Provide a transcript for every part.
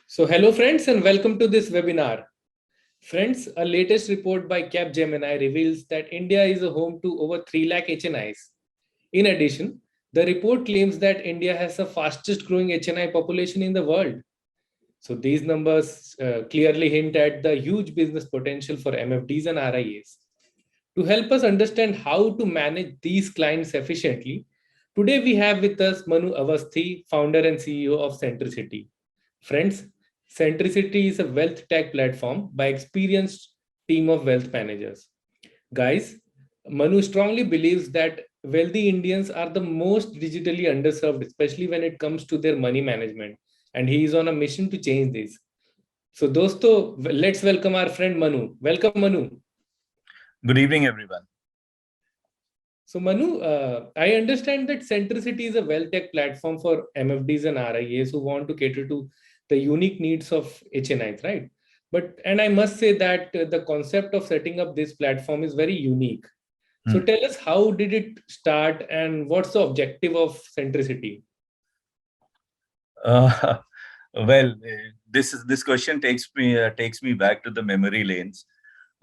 So, hello friends, and welcome to this webinar. Friends, a latest report by Capgemini reveals that India is a home to over 3 lakh HNIs. In addition, the report claims that India has the fastest growing HNI population in the world. So, these numbers clearly hint at the huge business potential for MFDs and RIAs. To help us understand how to manage these clients efficiently, today we have with us Manu Avasthi, founder and CEO of Centricity. Friends, Centricity is a wealth tech platform by experienced team of wealth managers. Guys, Manu strongly believes that wealthy Indians are the most digitally underserved, especially when it comes to their money management. And he is on a mission to change this. So, dosto, let's welcome our friend Manu. Welcome, Manu. Good evening, everyone. So, Manu, I understand that Centricity is a wealth tech platform for MFDs and RIAs who want to cater to the unique needs of HNIs, right? And I must say that the concept of setting up this platform is very unique. So, tell us, how did it start and what's the objective of Centricity? Well, this question takes me back to the memory lanes.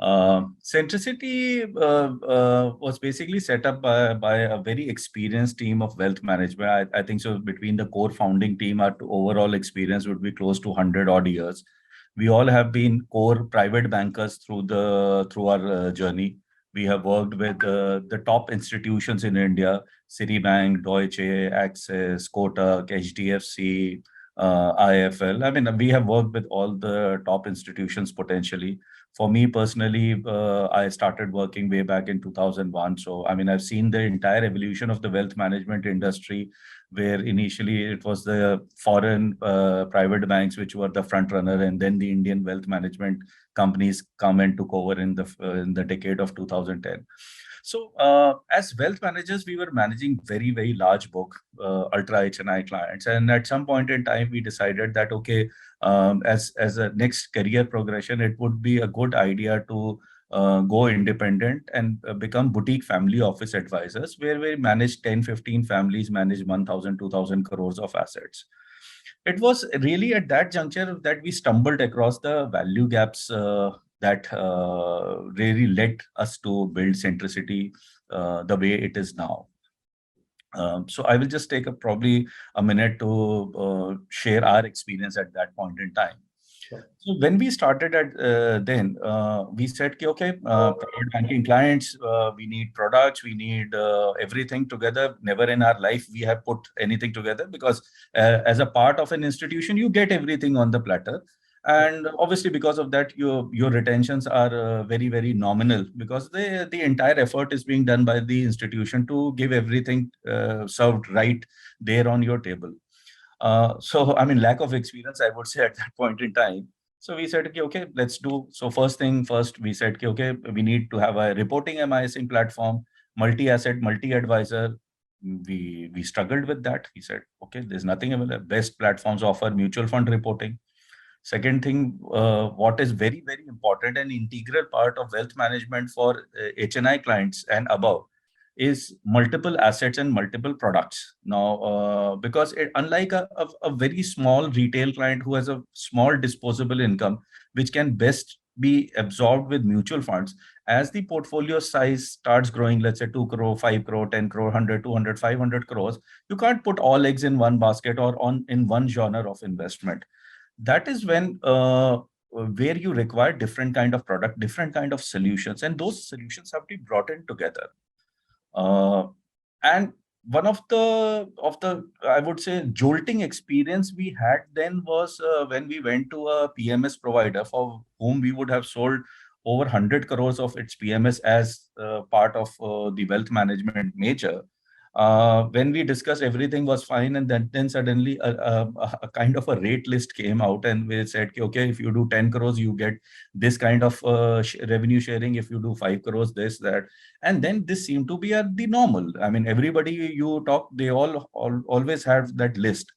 Centricity was basically set up by a very experienced team of wealth management. I think so. Between the core founding team, our overall experience would be close to 100 odd years. We all have been core private bankers through our journey. We have worked with the top institutions in India: Citibank, Deutsche, Axis, Kotak, HDFC, IFL. I mean, we have worked with all the top institutions potentially. For me personally, I started working way back in 2001. So, I mean, I've seen the entire evolution of the wealth management industry, where initially it was the foreign private banks which were the front runner, and then the Indian wealth management companies come and took over in the decade of 2010. So, as wealth managers, we were managing very large book, ultra HNI clients, and at some point in time, we decided that okay, as a next career progression, it would be a good idea to go independent and become boutique family office advisors, where we manage 10, 15 families, manage 1,000, 2,000 crores of assets. It was really at that juncture that we stumbled across the value gaps that really led us to build Centricity the way it is now. So I will just take probably a minute to share our experience at that point in time. Sure. So when we started we said, okay, private banking clients, we need products, we need everything together. Never in our life we have put anything together, because as a part of an institution, you get everything on the platter. And obviously, because of that, your retentions are very nominal, because the entire effort is being done by the institution to give everything served right there on your table. So, I mean, lack of experience, I would say, at that point in time. So we said, okay, let's do. So first thing first, we said, okay, we need to have a reporting MISing platform, multi-asset, multi-advisor. We struggled with that. We said, okay, there's nothing available. Best platforms offer mutual fund reporting. Second thing, what is very important and integral part of wealth management for HNI clients and above is multiple assets and multiple products. Now, because unlike a very small retail client who has a small disposable income, which can best be absorbed with mutual funds, as the portfolio size starts growing, let's say 2 crore, 5 crore, 10 crore, 100, 200, 500 crores, you can't put all eggs in one basket or in one genre of investment. That is when where you require different kind of product, different kind of solutions, and those solutions have to be brought in together. And one of the I would say jolting experience we had then was when we went to a PMS provider for whom we would have sold over 100 crores of its PMS as part of the wealth management major. When we discussed, everything was fine, and then suddenly a kind of a rate list came out, and we said, okay, if you do 10 crores, you get this kind of revenue sharing. If you do 5 crores, this, that. And then this seemed to be the normal. I mean, everybody you talk, they always have that list,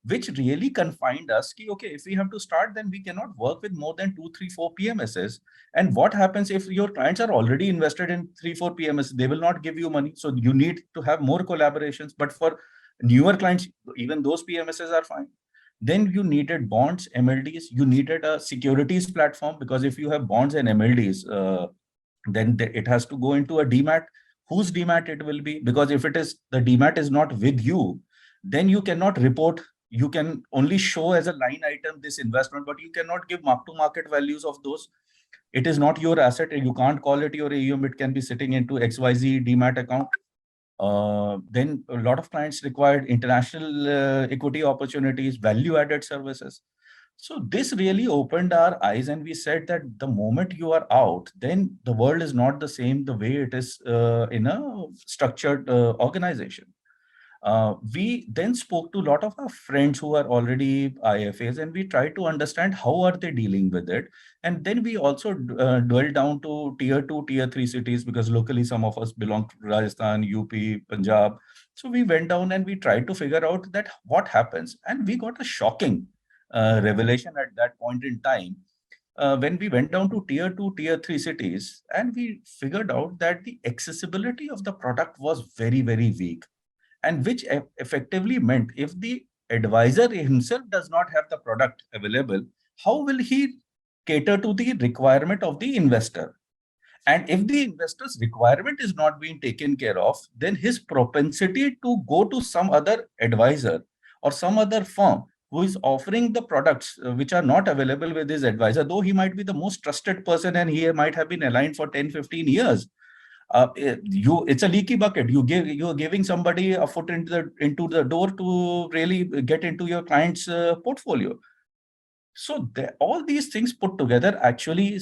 which really confined us. Okay, if we have to start, then we cannot work with more than 2, 3, 4 PMSs. And what happens if your clients are already invested in 3, 4 PMS? They will not give you money. So you need to have more collaborations. But for newer clients, even those PMSs are fine. Then you needed bonds, MLDs. You needed a securities platform, because if you have bonds and MLDs, then it has to go into a demat. Whose demat it will be? Because if it is, the demat is not with you, then you cannot report. You can only show as a line item this investment, but you cannot give mark to market values of those. It is not your asset. You can't call it your AUM. It can be sitting into XYZ demat account. Then a lot of clients required international equity opportunities, value-added services. So this really opened our eyes, and we said that the moment you are out, then the world is not the same the way it is in a structured organization. We then spoke to a lot of our friends who are already IFAs, and we tried to understand how are they dealing with it. And then we also dwelled down to tier 2, tier 3 cities, because locally some of us belong to Rajasthan, UP, Punjab. So we went down and we tried to figure out that what happens. And we got a shocking revelation at that point in time. When we went down to tier 2, tier 3 cities, and we figured out that the accessibility of the product was very, very weak. And which effectively meant if the advisor himself does not have the product available, how will he cater to the requirement of the investor? And if the investor's requirement is not being taken care of, then his propensity to go to some other advisor or some other firm who is offering the products which are not available with his advisor, though he might be the most trusted person and he might have been aligned for 10, 15 years, it's a leaky bucket. You're giving somebody a foot into the door to really get into your client's portfolio. So all these things put together actually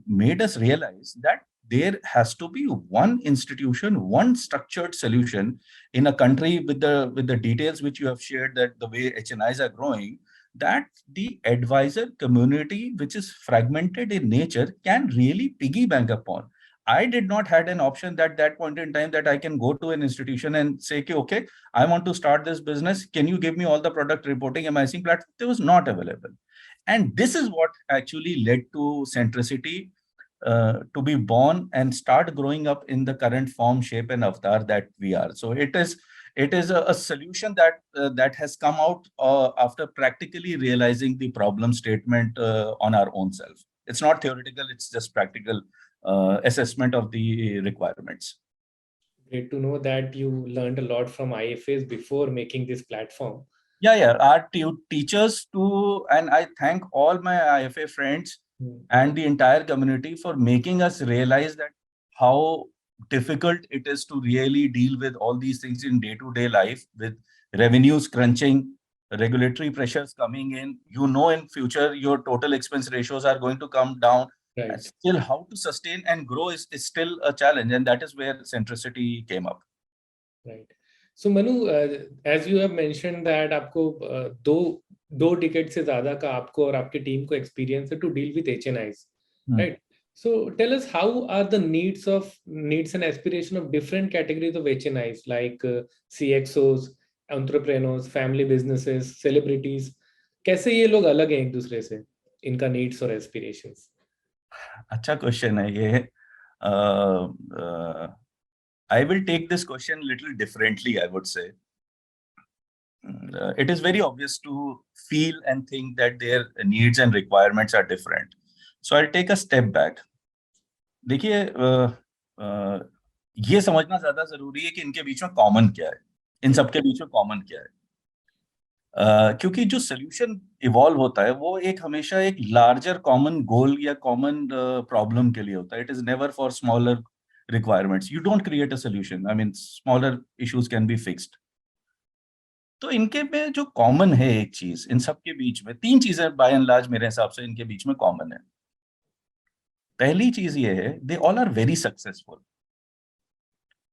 made us realize that there has to be one institution, one structured solution in a country with the details which you have shared, that the way HNIs are growing, that the advisor community, which is fragmented in nature, can really piggyback upon. I did not had an option at that point in time that I can go to an institution and say, okay, I want to start this business. Can you give me all the product reporting MIC platform? It was not available. And this is what actually led to Centricity to be born and start growing up in the current form, shape, and avatar that we are. So it is a solution that has come out after practically realizing the problem statement on our own self. It's not theoretical, it's just practical assessment of the requirements. Great to know that you learned a lot from IFAs before making this platform. Yeah. Our teachers too, and I thank all my IFA friends and the entire community for making us realize that how difficult it is to really deal with all these things in day-to-day life, with revenues crunching, regulatory pressures coming in. In future, your total expense ratios are going to come down. Right. And still, how to sustain and grow is still a challenge. And that is where Centricity came up. Right. So Manu, as you have mentioned that आपको दो decades से ज़्यादा का आपको और आपकी team को experience है to deal with HNIs, right? So tell us, how are the needs and aspiration of different categories of HNIs like CXOs, entrepreneurs, family businesses, celebrities? कैसे ये लोग अलग हैं एक दूसरे से, इनका needs और aspirations? अच्छा क्वेश्चन है ये. I will take this question a little differently, I would say. It is very obvious to feel and think that their needs and requirements are different. So I'll take a step back. देखिए, ये समझना ज्यादा जरूरी है कि इनके बीच में common क्या है, इन सबके बीच में कॉमन क्या है. क्योंकि जो सोल्यूशन इवॉल्व होता है वो एक हमेशा एक लार्जर कॉमन गोल या कॉमन प्रॉब्लम के लिए होता है. It is never for smaller requirements. You don't create a solution. I mean, smaller issues can be fixed. तो इनके में जो कॉमन है एक चीज, इन सब के बीच में तीन चीजें बाय एंड लार्ज मेरे हिसाब से इनके बीच में कॉमन है. पहली चीज ये है, they all are very successful.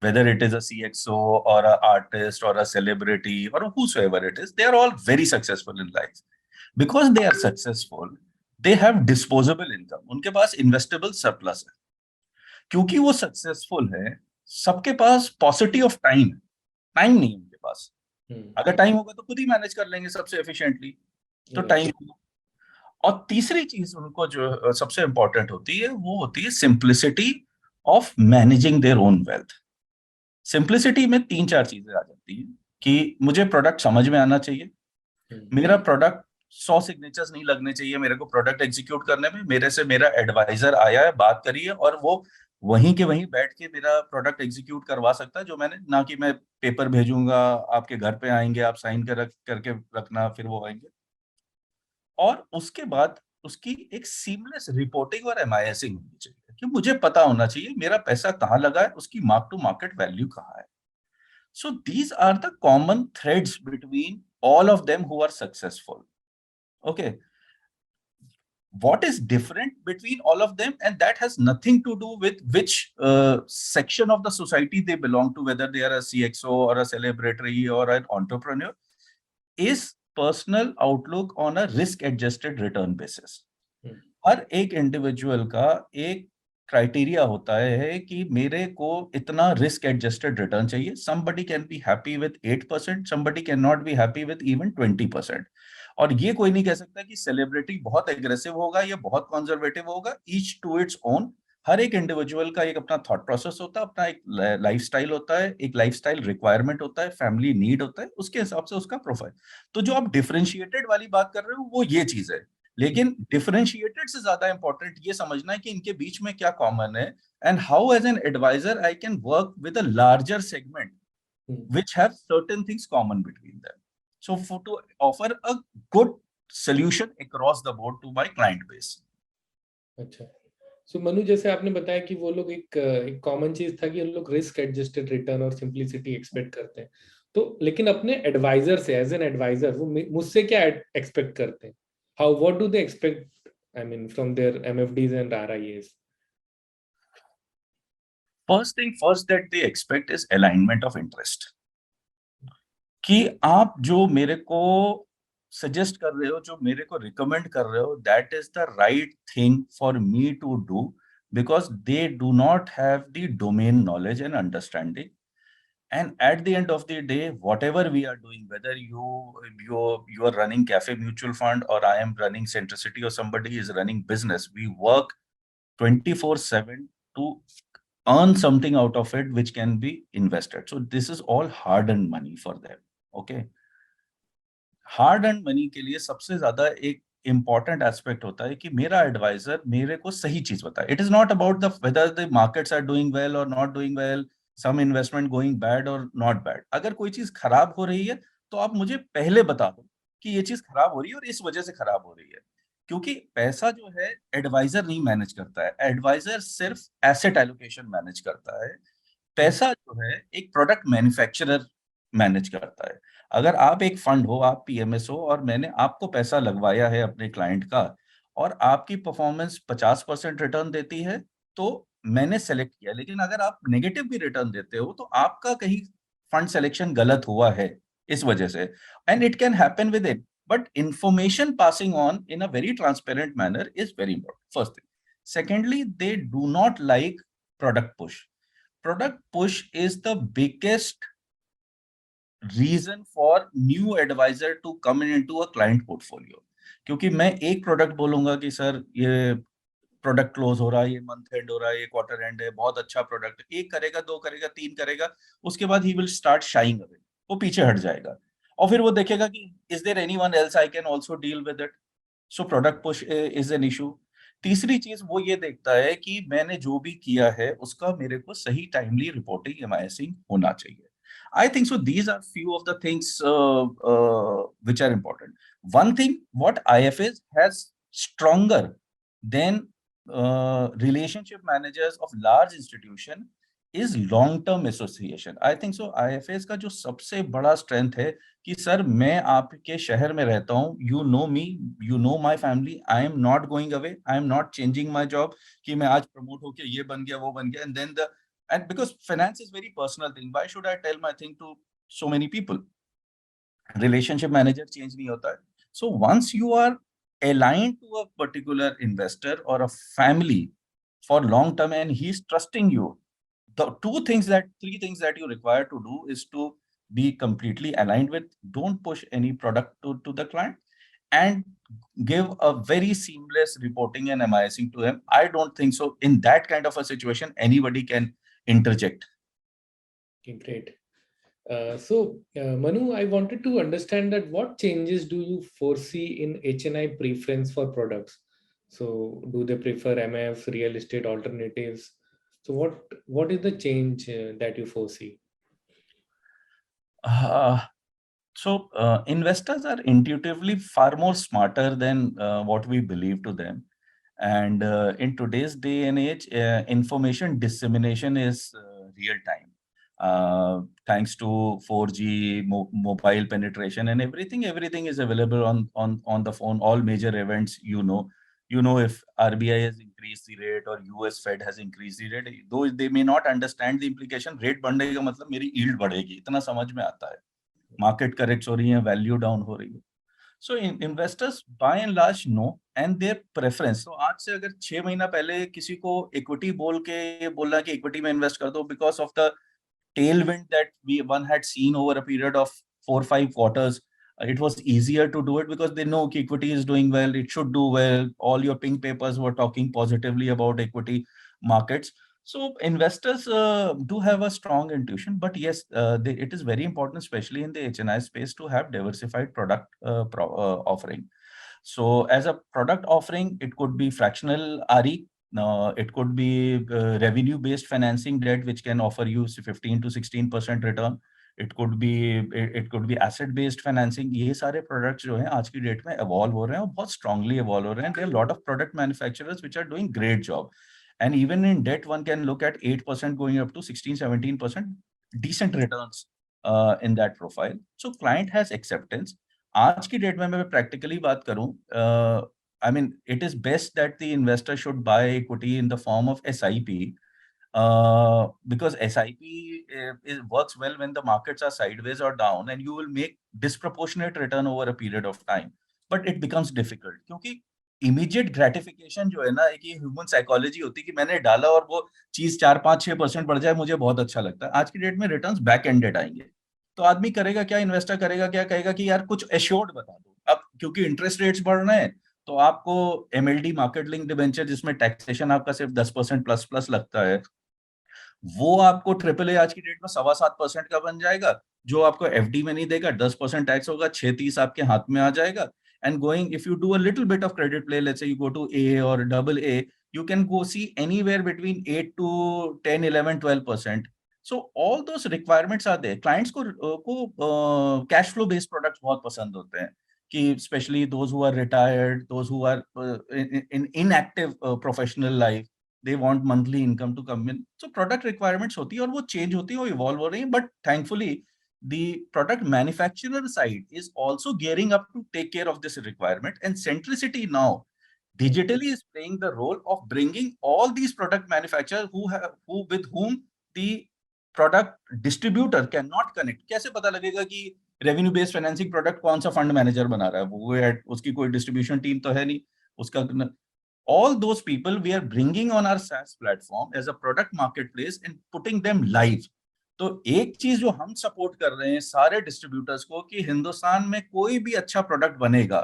Whether it is a CXO or an artist or a celebrity or whosoever it is, they are all very successful in life. Because they are successful, they have disposable income. उनके पास investable surplus है. क्योंकि वो successful है, सबके पास पॉसिटी of time नहीं है उनके पास. अगर टाइम होगा तो खुद ही मैनेज कर लेंगे सबसे एफिशिएंटली. तो टाइम. और तीसरी चीज उनको जो सबसे इंपॉर्टेंट होती है वो होती है simplicity of managing their own wealth. Simplicity में 3-4 चीजें आ जाती हैं कि मुझे प्रोडक्ट समझ में आना चाहिए, मेरा प्रोडक्ट 100 सिग्नेचर्स नहीं लगने चाहिए मेरे को प्रोडक्ट एग्जीक्यूट करने में। मेरे से मेरा एडवाइजर आया है, बात करी है, और वो वहीं के वहीं बैठ के मेरा प्रोडक्ट एग्जीक्यूट करवा सकता है, जो मैंने ना कि मैं पेपर भेजूंगा, आपके घर पे आएंगे, आप साइन करके रखना, फिर वो आएंगे। और उसके बाद उसकी एक सीमलेस रिपोर्टिंग और एमआईएसिंग होनी चाहिए कि मुझे पता होना चाहिए मेरा पैसा कहाँ लगा है, उसकी मार्क टू मार्केट वैल्यू कहाँ है। So these are the common threads between all of them who are successful. Okay. What is different between all of them, and that has nothing to do with which section of the society they belong to, whether they are a CXO or a celebrity or an entrepreneur, is personal outlook on a risk adjusted return basis. हर एक individual का एक criteria होता है कि मेरे को इतना risk adjusted return चाहिए। somebody can be happy with 8%, somebody cannot be happy with even 20%। और ये कोई नहीं कह सकता कि सेलिब्रिटी बहुत एग्रेसिव होगा या बहुत कंजर्वेटिव होगा। Each to its own. हर एक इंडिविजुअल का एक अपना थॉट प्रोसेस होता है, अपना एक लाइफस्टाइल होता है, एक लाइफस्टाइल रिक्वायरमेंट होता है, फैमिली नीड होता है, उसके हिसाब से उसका प्रोफाइल। तो जो आप डिफरेंशिएटेड वाली बात कर रहे हो वो ये चीज है, लेकिन डिफरेंशिएटेड से ज्यादा इंपॉर्टेंट ये समझना है कि इनके बीच में क्या कॉमन है, and how as an advisor I can work with a larger segment which have certain things common between them. So to offer a good solution across the board to my client base. अच्छा, सो मनु जैसे आपने बताया कि वो लोग एक common चीज था कि उन लोग रिस्क एडजस्टेड रिटर्न और सिंपलिसिटी एक्सपेक्ट करते हैं, तो लेकिन अपने एडवाइजर से एज एन एडवाइजर वो मुझसे क्या एक्सपेक्ट करते हैं? How what do they expect, I mean from their MFDs and RIAs? First thing first that they expect is alignment of interest. कि आप जो मेरे को सजेस्ट कर रहे हो, जो मेरे को रिकमेंड कर रहे हो, that is the right thing for me to do, because they do not have the domain knowledge and understanding. And at the end of the day, whatever we are doing, whether you are running Cafe Mutual Fund or I am running Centricity or somebody is running business, we work 24/7 to earn something out of it which can be invested. So this is all hard-earned money for them. Okay. Hard and money के लिए सबसे ज्यादा एक important aspect होता है कि मेरा adviser मेरे को सही चीज बताए। It is not about the whether the markets are doing well और not doing well, some investment going bad और नॉट बैड। अगर कोई चीज खराब हो रही है तो आप मुझे पहले बता दो कि ये चीज खराब हो रही है और इस वजह से खराब हो रही है। क्योंकि पैसा जो है एडवाइजर नहीं मैनेज करता है, एडवाइजर सिर्फ एसेट एलोकेशन मैनेज करता है। पैसा जो है एक प्रोडक्ट मैन्युफैक्चरर मैनेज करता है। अगर आप एक फंड हो, आप पीएमएस हो, और मैंने आपको पैसा लगवाया है अपने क्लाइंट का, और आपकी परफॉर्मेंस 50% रिटर्न देती है, तो मैंने सेलेक्ट किया। लेकिन अगर आप नेगेटिव भी रिटर्न देते हो तो आपका कहीं फंड सिलेक्शन गलत हुआ है इस वजह से, and it can happen with it. But information passing on in a very transparent manner is very important, first thing. Secondly, they do not like product push. Product push is the biggest reason for new advisor to come into a client portfolio। क्योंकि मैं एक product बोलूंगा कि sir ये product close हो रहा है, ये मंथ एंड हो रहा है, ये क्वार्टर एंड है, बहुत अच्छा प्रोडक्ट, एक करेगा, दो करेगा, तीन करेगा, उसके बाद ही विल स्टार्ट शाइंग अवे, वो पीछे हट जाएगा। और फिर वो देखेगा कि is there anyone else I can also deal with it. So product push is an issue. तीसरी चीज वो ये देखता है कि मैंने जो भी किया है उसका मेरे को सही टाइमली रिपोर्टिंग एमआईएसिंग होना चाहिए। I think so. These are few of the things which are important. One thing what IFAs has stronger than relationship managers of large institution is long term association. I think so. IFAs का जो सबसे बड़ा strength है कि sir मैं आपके शहर में रहता हूँ, you know me, you know my family, I am not going away, I am not changing my job कि मैं आज promote होके ये बन गया वो बन गया, and then the, and because finance is very personal thing, why should I tell my thing to so many people? Relationship manager change नहीं होता है। So once you are aligned to a particular investor or a family for long term and he's trusting you, the three things that you require to do is to be completely aligned with, don't push any product to the client, and give a very seamless reporting and MISing to him. I don't think so in that kind of a situation anybody can interject. Okay, great. Manu, I wanted to understand that what changes do you foresee in HNI preference for products? So, do they prefer MFs, real estate alternatives? So, what is the change that you foresee? Uh, investors are intuitively far more smarter than what we believe to them. And in today's day and age, information dissemination is real time. Thanks to 4G mobile penetration and everything is available on the phone. All major events, if RBI has increased the rate or US Fed has increased the rate, though they may not understand the implication, rate बढ़ने का मतलब मेरी yield बढ़ेगी, इतना समझ में आता है. Market corrects हो रही है, value down हो रही है. So investors by and large know and their preference. So आज से अगर 6 महीना पहले किसी को equity बोल के ये बोलना कि equity में invest कर दो because of the tailwind that one had seen over a period of 4 5 quarters, it was easier to do it because they know कि equity is doing well, it should do well. All your pink papers were talking positively about equity markets. So investors do have a strong intuition, but yes, it is very important, especially in the HNI space, to have diversified product offering. So as a product offering, it could be fractional RE, it could be revenue-based financing debt, which can offer you 15 to 16% return. It could be asset-based financing. ये सारे products जो हैं आज की date में evolve हो रहे हैं और बहुत strongly evolve हो रहे हैं. There are a lot of product manufacturers which are doing great job. And even in debt, one can look at 8% going up to 16, 17%, decent returns in that profile. So client has acceptance. आज की date में मैं practically बात करूं, I mean, it is best that the investor should buy equity in the form of SIP, because SIP works well when the markets are sideways or down, and you will make disproportionate return over a period of time. But it becomes difficult क्योंकि immediate gratification जो है ना, एक ये human psychology होती है कि मैंने डाला और वो चीज 4 5 6% बढ़ जाए, मुझे बहुत अच्छा लगता है. आज की डेट में रिटर्न्स बैक एंडेड आएंगे, तो आदमी करेगा क्या, इन्वेस्टर करेगा क्या, कहेगा कि यार कुछ एश्योर्ड बता दो. अब क्योंकि इंटरेस्ट रेट्स बढ़ रहे हैं, तो आपको MLD मार्केट लिंक डिबेंचर, जिसमें टैक्सेशन आपका सिर्फ 10% प्लस प्लस लगता है, वो आपको ट्रिपल ए आज की डेट में 7.25% का बन जाएगा. जो आपको FD में नहीं देगा, 10% टैक्स होगा, 6.30 आपके हाथ में आ जाएगा. And going, if you do a little bit of credit play, let's say you go to A or double A, you can go see anywhere between 8 to 10, 11, 12%. So all those requirements are there. Clients को cash flow based products बहुत पसंद होते हैं, कि especially those who are retired, those who are in inactive professional life, they want monthly income to come in. So product requirements होती है और वो change होती है, वो evolve हो रही है. But thankfully, the product manufacturer side is also gearing up to take care of this requirement. And Centricity now digitally is playing the role of bringing all these product manufacturers who with whom the product distributor cannot connect. कैसे पता लगेगा कि revenue based financing product कौन सा fund manager बना रहा है, वो उसकी कोई डिस्ट्रीब्यूशन टीम तो है नहीं उसका. All those people we are bringing on our SaaS platform as a product marketplace and putting them live. तो एक चीज जो हम सपोर्ट कर रहे हैं सारे डिस्ट्रीब्यूटर्स को, कि हिंदुस्तान में कोई भी अच्छा प्रोडक्ट बनेगा,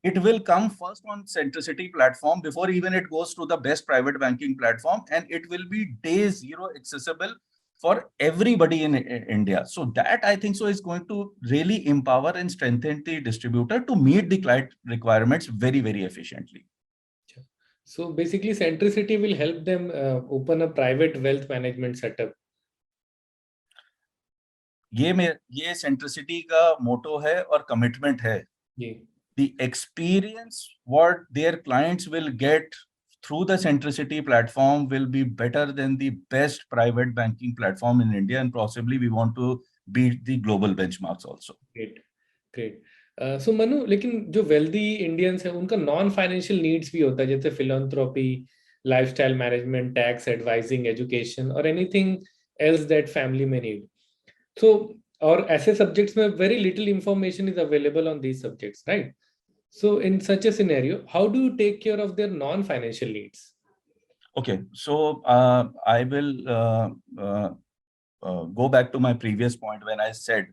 it will come first on Centricity platform before even it goes to the best private banking platform, and it will be day zero accessible for everybody in India. So that, I think so, is going to really empower and strengthen the distributor to meet the client requirements very, very efficiently. So basically, Centricity will help them open a private wealth management setup. ये Centricity का मोटो है और commitment है. The experience what their clients will get through the Centricity platform will be better than the best private banking platform in India, and possibly we want to beat the global benchmarks also. Great. So Manu, लेकिन जो wealthy Indians हैं उनका non financial needs भी होता है, जैसे philanthropy, lifestyle management, tax advising, education, or anything else that family may need. So और ऐसे subjects में very little information is available on these subjects, right? So in such a scenario, how do you take care of their non financial needs? Okay, so I will go back to my previous point when I said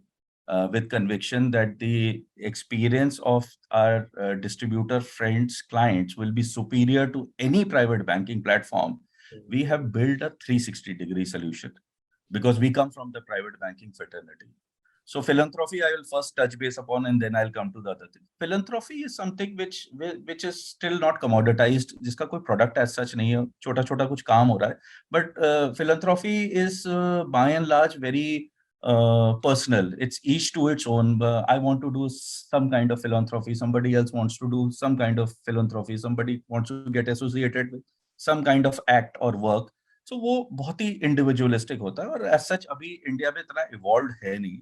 with conviction that the experience of our distributor friends, clients will be superior to any private banking platform. We have built a 360-degree solution. because we come from the private banking fraternity. So philanthropy, I will first touch base upon, and then I'll come to the other thing. Philanthropy is something which is still not commoditized, जिसका कोई product as such नहीं है, छोटा छोटा कुछ काम हो रहा है. But philanthropy is by and large very personal. It's each to its own. I want to do some kind of philanthropy. Somebody else wants to do some kind of philanthropy. Somebody wants to get associated with some kind of act or work. So वो बहुत ही individualistic होता है, और as such अभी India में इतना evolve है नहीं.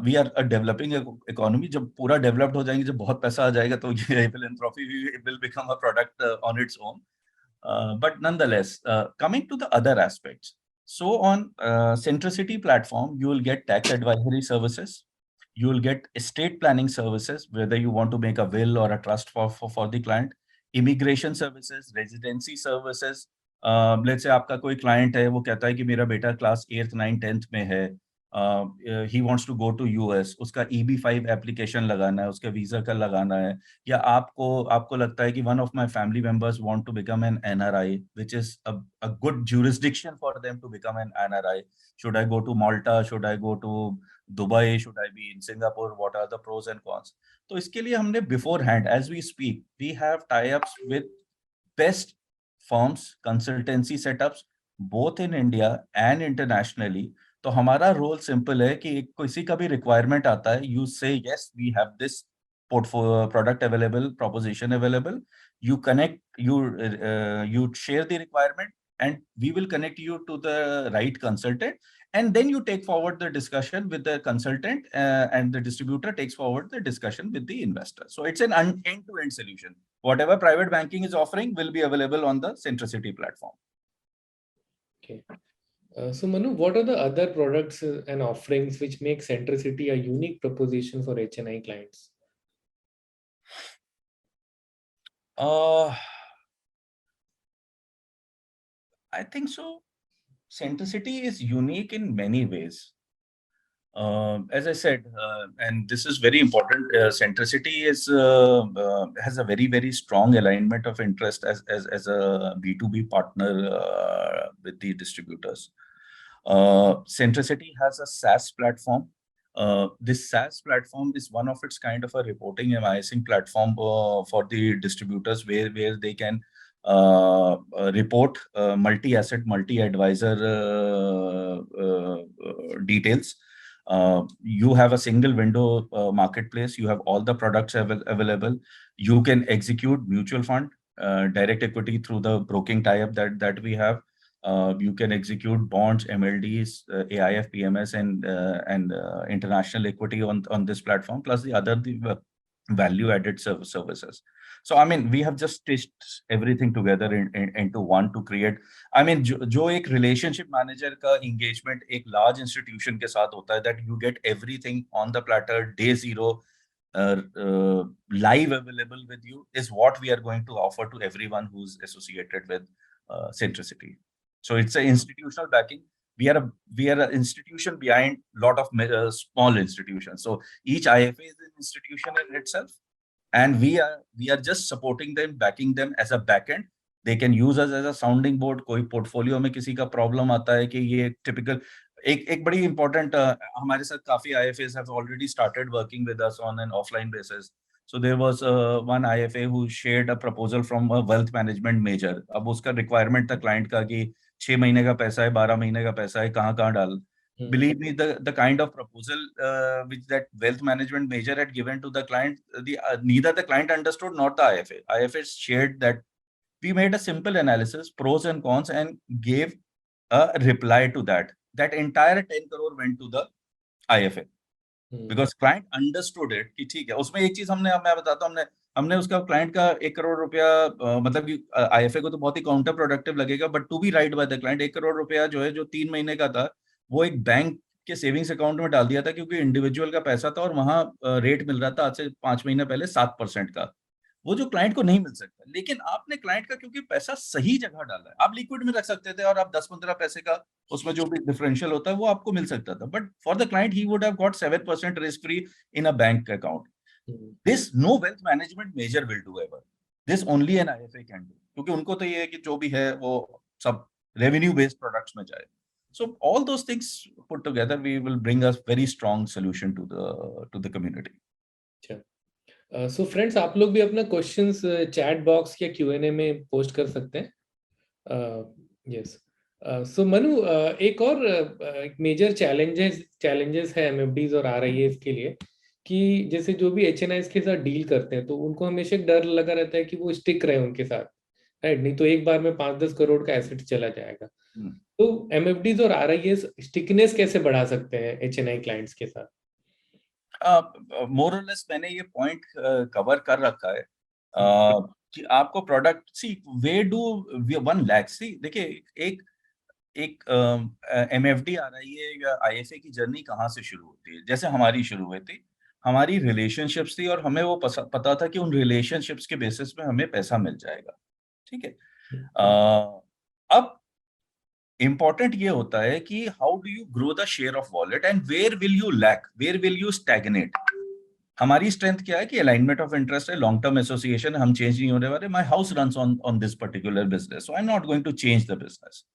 We are a developing economy. जब पूरा डेवलप्ड हो जाएंगे, जब बहुत पैसा आ जाएगा, तो ये philanthropy will become a product on its own. But nonetheless, coming to the other aspects. So on Centricity platform, you will get tax advisory services. You will get estate planning services, whether you want to make a will or a trust for the client. Immigration services, residency services. Let's say आपका कोई client है, वो कहता है कि मेरा बेटा class 8th 9th 10th में है. He wants to go to US. उसका EB-5 application लगाना है, उसके visa का लगाना है. या आपको लगता है कि one of my family members want to become an NRI, which is a good jurisdiction for them to become an NRI. Should I go to Malta? Should I go to Dubai? Should I be in Singapore? What are the pros and cons? तो इसके लिए हमने beforehand, as we speak, we have tie-ups with best firms, consultancy setups, both in India and internationally. तो हमारा role simple है कि किसी का भी रिक्वायरमेंट आता है, you say yes, we have this portfolio product available, proposition available. You connect, you share the requirement, and we will connect you to the right consultant, and then you take forward the discussion with the consultant, and the distributor takes forward the discussion with the investor. So it's an end-to-end solution. Whatever private banking is offering will be available on the Centricity platform. Okay. So Manu, what are the other products and offerings which make Centricity a unique proposition for HNI clients? I think so. Centricity is unique in many ways. As I said, and this is very important, Centricity has a very, very strong alignment of interest as a B2B partner with the distributors. Centricity has a SaaS platform. This SaaS platform is one of its kind of a reporting MISing platform for the distributors, where they can report multi-asset, multi-advisor details. You have a single window marketplace. You have all the products available. You can execute mutual fund, direct equity through the broking tie-up that we have. You can execute bonds, MLDs, AIF, PMS, and international equity on this platform, plus the value-added services. So I mean, we have just stitched everything together into one to create. I mean, जो एक relationship manager का engagement एक large institution के साथ होता है, that you get everything on the platter, day zero, live available with you, is what we are going to offer to everyone who's associated with Centricity. So it's an institutional backing. We are an institution behind a lot of small institutions. So each IFA is an institution in itself, and we are just supporting them, backing them as a backend. They can use us as a sounding board. कोई portfolio में किसी का problem आता है कि ये typical एक बड़ी important हमारे साथ काफी IFAs have already started working with us on an offline basis. So there was one IFA who shared a proposal from a wealth management major. अब उसका requirement था client का कि 6 महीने का पैसा है, 12 महीने का पैसा है, कहाँ डाल. Believe me, the kind of proposal which that wealth management major had given to the client, neither the client understood nor the IFA. IFA shared that we made a simple analysis, pros and cons, and gave a reply to that. That entire 10 crore went to the IFA. Because client understood it कि ठीक है. उसमें एक चीज मैं बताता हूँ, हमने उसका क्लाइंट का 1 करोड़ रुपया, मतलब कि IFA को तो बहुत ही काउंटर प्रोडक्टिव लगेगा, but to be right by the client, 1 crore रुपया जो है, जो 3 महीने का था, वो एक बैंक के सेविंग्स अकाउंट में डाल दिया था, क्योंकि इंडिविजुअल का पैसा था, और वहां रेट मिल रहा था आज से 5 महीने पहले 7% का, वो जो क्लाइंट को नहीं मिल सकता. लेकिन आपने क्लाइंट का क्योंकि पैसा सही जगह डाला है, आप लिक्विड में रख सकते थे, और आप 10-15 पैसे का उसमें जो भी डिफरेंशियल होता है वो आपको मिल सकता था. But for the client he would have got 7% risk free in a bank account. This no wealth management major will do ever. This only an IFA can do, क्योंकि उनको तो ये है कि जो भी है वो सब रेवेन्यू बेस्ड प्रोडक्ट्स में जाए. So all those things put together, we will bring a very strong solution to the community. So friends, आप लोग भी अपना क्वेश्चंस चैट बॉक्स या Q&A में पोस्ट कर सकते हैं. यस. सो मनु, एक और एक मेजर चैलेंजेस है एमएफडीज और आरआईएस के लिए, कि जैसे जो भी एचएनआईज के साथ डील करते हैं तो उनको हमेशा एक डर लगा रहता है कि वो स्टिक रहे उनके साथ, राइट? नहीं तो एक बार में 5-10 करोड़ का एसेट चला जाएगा. तो एमएफडीज और आरआईएस स्टिकनेस कैसे बढ़ा सकते हैं एचएनआई क्लाइंट्स के साथ? मोर और लेस मैंने ये पॉइंट कवर कर रखा है कि आपको product see they do 1 lakh see. देखिए, एक एक एमएफडी आ रही है या आईएफए की जर्नी कहाँ से शुरू होती है? जैसे हमारी शुरू हुई थी, हमारी रिलेशनशिप्स थी और हमें वो पता था कि उन रिलेशनशिप्स के बेसिस पे हमें पैसा मिल जाएगा. ठीक है. अब इंपॉर्टेंट ये होता है कि how do you grow the share of wallet and where will you lack, where will you stagnate. हमारी स्ट्रेंथ क्या है कि अलाइनमेंट ऑफ इंटरेस्ट है, लॉन्ग टर्म एसोसिएशन, हम चेंज नहीं होने वाले. My house runs on this particular business, so I am not going to change the business.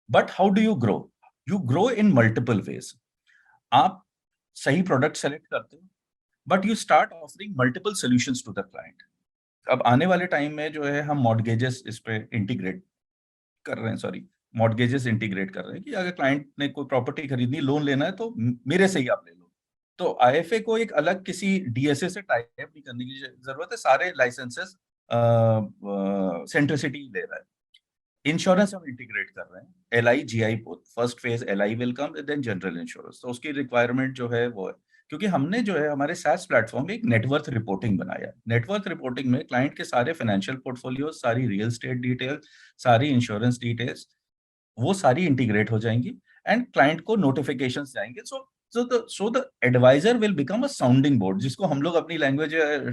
But how do you grow? You grow in multiple ways. आप सही product select करते हो, but you start offering multiple solutions to the client. अब आने वाले time में जो है हम मॉर्गेजेस इस पे इंटीग्रेट कर रहे हैं, सॉरी, मॉर्गेजेस इंटीग्रेट कर रहे हैं कि अगर क्लाइंट ने कोई प्रॉपर्टी खरीदनी, लोन लेना है, तो मेरे से ही आप ले लो. तो आईएफए को एक अलग किसी डीएसए से टाई अप नहीं करने की जरूरत है. सारे लाइसेंसेस सेंट्रिसिटी ले रहा है. इंश्योरेंस हम इंटीग्रेट कर रहे हैं, LI GI both. First phase LI will come, then general insurance. तो उसकी रिक्वायरमेंट जो है वो है, क्योंकि हमने जो है हमारे SaaS प्लेटफॉर्म में एक नेटवर्थ रिपोर्टिंग बनाया. नेटवर्थ रिपोर्टिंग में क्लाइंट के सारे फाइनेंशियल पोर्टफोलियो, सारी रियल एस्टेट डिटेल्स, सारी इंश्योरेंस डिटेल्स, वो सारी इंटीग्रेट हो जाएंगी एंड क्लाइंट को नोटिफिकेशंस जाएंगे. So the advisor will become a sounding board, जिसको हम लोग अपनी लैंग्वेज,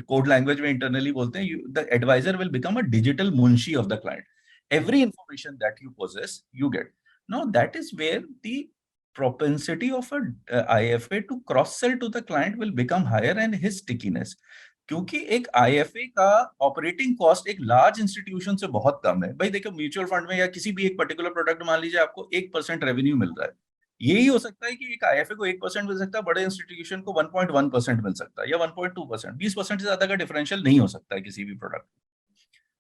कोड लैंग्वेज में इंटरनली बोलते हैं. The advisor will become a digital munshi of the client. Every information that you possess, you get. Now that is where the propensity of a IFA to cross sell to the client will become higher and his stickiness. क्योंकि एक IFA का operating cost एक large institution से बहुत कम है. भाई देखो, mutual fund में या किसी भी एक पर्टिकुलर प्रोडक्ट, मान लीजिए आपको 1% रेवेन्यू मिल रहा है. यही हो सकता है कि एक आईएफए को 1% मिल सकता है, बड़े इंस्टीट्यूशन को 1.1% मिल सकता है या 1.2%. 20% से ज्यादा का डिफरेंशियल नहीं हो सकता है किसी भी प्रोडक्ट.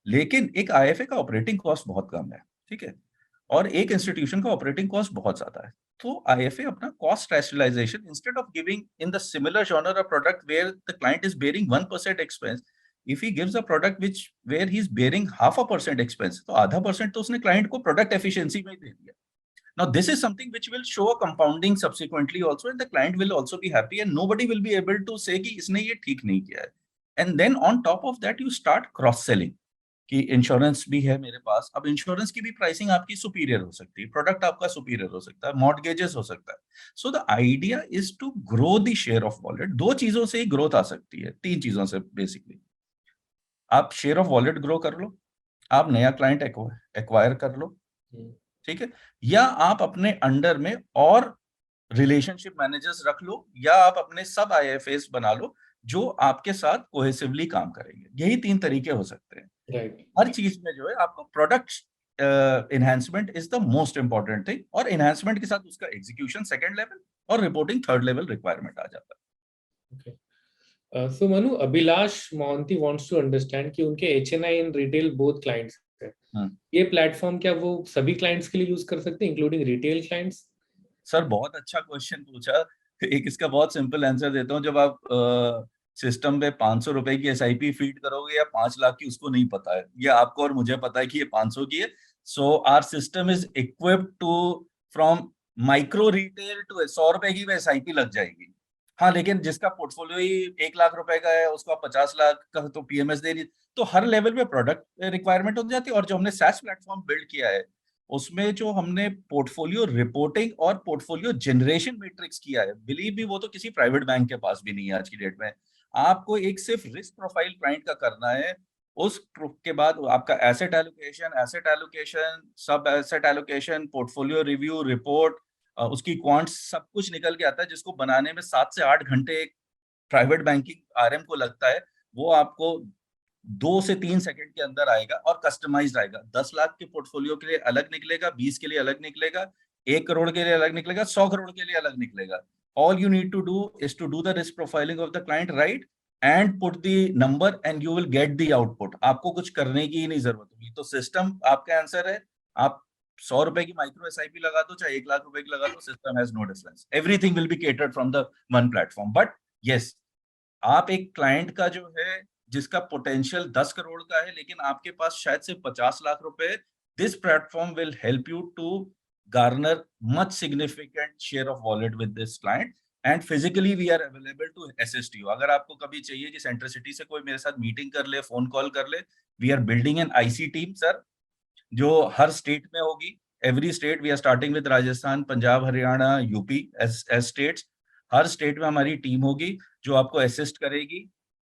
लेकिन एक आईएफए का ऑपरेटिंग कॉस्ट बहुत कम है. ठीक है. और एक इंस्टीट्यूशन का ऑपरेटिंग कॉस्ट बहुत ज्यादा है. तो आईएफए अपना cost rationalisation, instead of giving in the similar genre a product where the client is bearing 1% expense, if he gives a product which where he is bearing 0.5% expense, तो 0.5% तो उसने client को product efficiency में दे दिया. Now this is something which will show a compounding subsequently also, and the client will also be happy and nobody will be able to say कि इसने ये ठीक नहीं किया है. And then on top of that you start cross selling कि insurance भी है मेरे पास. अब इंश्योरेंस की भी प्राइसिंग आपकी सुपीरियर हो सकती है, प्रोडक्ट आपका सुपीरियर हो सकता है, मॉर्गेजेस हो सकता है. So the idea is to grow the share of wallet. 2 चीजों से ही ग्रोथ आ सकती है, 3 चीजों से बेसिकली. आप शेयर ऑफ वॉलेट ग्रो कर लो, आप नया क्लाइंट एक्वायर कर लो, ठीक है, या आप अपने अंडर में और रिलेशनशिप मैनेजर्स रख लो, या आप अपने सब आईएफएस बना लो जो आपके साथ कोहेसिवली काम करेंगे. यही 3 तरीके हो सकते हैं. राइट. हर चीज में जो है आपको product enhancement is the most important thing, और एनहांसमेंट के साथ उसका एग्जीक्यूशन सेकंड लेवल और रिपोर्टिंग थर्ड लेवल रिक्वायरमेंट आ जाता है. So Manu, Abhilash Mohanty wants to understand कि उनके HNI and retail both clients है. ये प्लेटफॉर्म क्या वो सभी क्लाइंट्स के लिए यूज कर सकते हैं, इंक्लूडिंग रिटेल क्लाइंट्स? सर बहुत अच्छा क्वेश्चन पूछा. एक इसका बहुत सिंपल आंसर देता हूँ. जब आप सिस्टम में 500 रुपए की एसआईपी फीड करोगे या 5 लाख की, उसको नहीं पता है. ये आपको और मुझे पता है कि ये 500 की है. So our system is equipped to from micro retail to 100 रुपए की एसआईपी लग जाएगी. हाँ, लेकिन जिसका पोर्टफोलियो ही 1 लाख रुपए का है, उसको 50 लाख का तो पीएमएस दे रही. तो हर लेवल पे प्रोडक्ट रिक्वायरमेंट हो जाती है. और जो हमने SaaS प्लेटफॉर्म बिल्ड किया है, उसमें जो हमने पोर्टफोलियो रिपोर्टिंग और पोर्टफोलियो जनरेशन मैट्रिक्स किया है, बिलीव भी वो तो किसी प्राइवेट बैंक के पास भी नहीं है आज की डेट में. आपको एक सिर्फ रिस्क प्रोफाइल क्लाइंट का करना है. उस के बाद आपका एसेट एलोकेशन, सब asset allocation, portfolio review, report, उसकी क्वांट्स, सब कुछ निकल के आता है, जिसको बनाने में 7 से 8 घंटे एक प्राइवेट बैंकिंग आरएम को लगता है. वो आपको 2 से 3 सेकंड के अंदर आएगा और कस्टमाइज्ड आएगा. 10 लाख के पोर्टफोलियो के लिए अलग निकलेगा, 20 के लिए अलग निकलेगा, 1 करोड़ के लिए अलग निकलेगा, 100 करोड़ के लिए अलग निकलेगा. All you need to do is to do the risk profiling of the client right and put the number and you will get the output. आपको कुछ करने की ही नहीं जरूरत होगी. तो सिस्टम आपका आंसर है. आप 100 रुपए की माइक्रो एसआईपी लगा दो चाहे 1 लाख रुपए की लगा दो, system has no difference. Everything will be catered from the one platform. But yes, आप एक क्लाइंट का जो है जिसका पोटेंशियल 10 करोड़ का है लेकिन आपके पास शायद से 50 लाख रुपए, this platform will help you to garner much significant share of wallet with this client and physically we are available to assist you. अगर आपको कभी चाहिए कि सेंटर सिटी से कोई मेरे साथ मीटिंग कर ले, फोन कॉल कर ले, we are building an IC team sir, जो हर स्टेट में होगी. Every state, we are starting with Rajasthan, Punjab, Haryana, UP as states. हर स्टेट में हमारी टीम होगी जो आपको असिस्ट करेगी.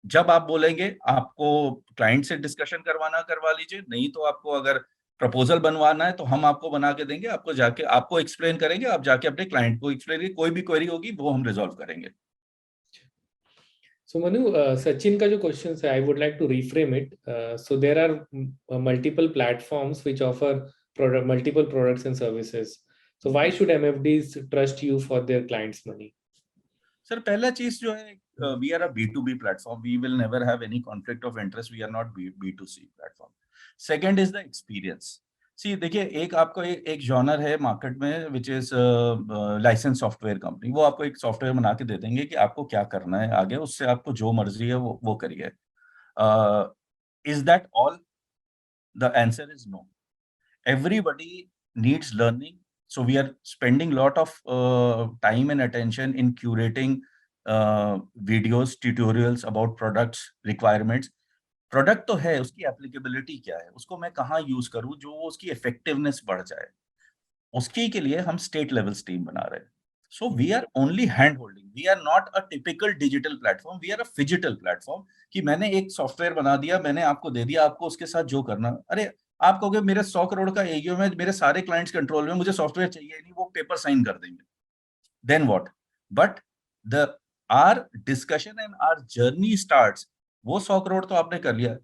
जब आप बोलेंगे आपको क्लाइंट से डिस्कशन करवाना करवा लीजिए, नहीं तो आपको अगर प्रपोजल बनवाना है तो हम आपको बना के देंगे. आपको जाके आपको एक्सप्लेन करेंगे, आप जाके अपने क्लाइंट को एक्सप्लेन, कोई भी क्वेरी होगी वो हम रिजॉल्व करेंगे. So Manu, Sachin का जो question है, I would like to reframe it. So there are multiple platforms which offer multiple products and services. So why should MFDs trust you for their clients' money? Sir पहला चीज जो है, we are a B2B platform, we will never have any conflict of interest, we are not B2C platform. Second is the experience. See देखिए, एक आपको एक genre है market में which is license software company. वो आपको एक सॉफ्टवेयर बना के दे देंगे कि आपको क्या करना है आगे, उससे आपको जो मर्जी है वो करिए. Is that all? The answer is no. Everybody needs learning, so we are spending lot of time and attention in curating videos, tutorials about products, requirements. Product तो है, उसकी एप्लीकेबिलिटी क्या है, उसको मैं कहाँ यूज करूँ जो उसकी इफेक्टिवनेस बढ़ जाए, उसकी के लिए हम स्टेट लेवल टीम बना रहे हैं. So we are only hand holding, we are not a typical digital platform, we are a phygital platform. कि मैंने एक सॉफ्टवेयर बना दिया, मैंने आपको दे दिया, आपको उसके साथ जो करना. अरे आप कहोगे मेरे 100 करोड़ का एईएम है, मेरे सारे क्लाइंट्स कंट्रोल में, मुझे सॉफ्टवेयर चाहिए नहीं, वो पेपर साइन कर देंगे, then what? But the our discussion and our journey starts. वो 100 करोड़ तो आपने कर लिया.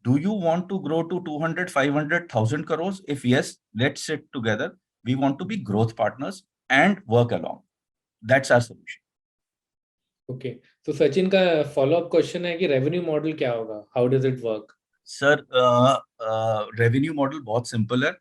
Do you want to grow to 200, 500, 1000 crore? If yes, let's sit together. We want to be growth partners and work along. That's our solution. Okay. So Sachin का follow-up question है कि revenue model क्या होगा? How does it work? Sir, revenue model बहुत simple है.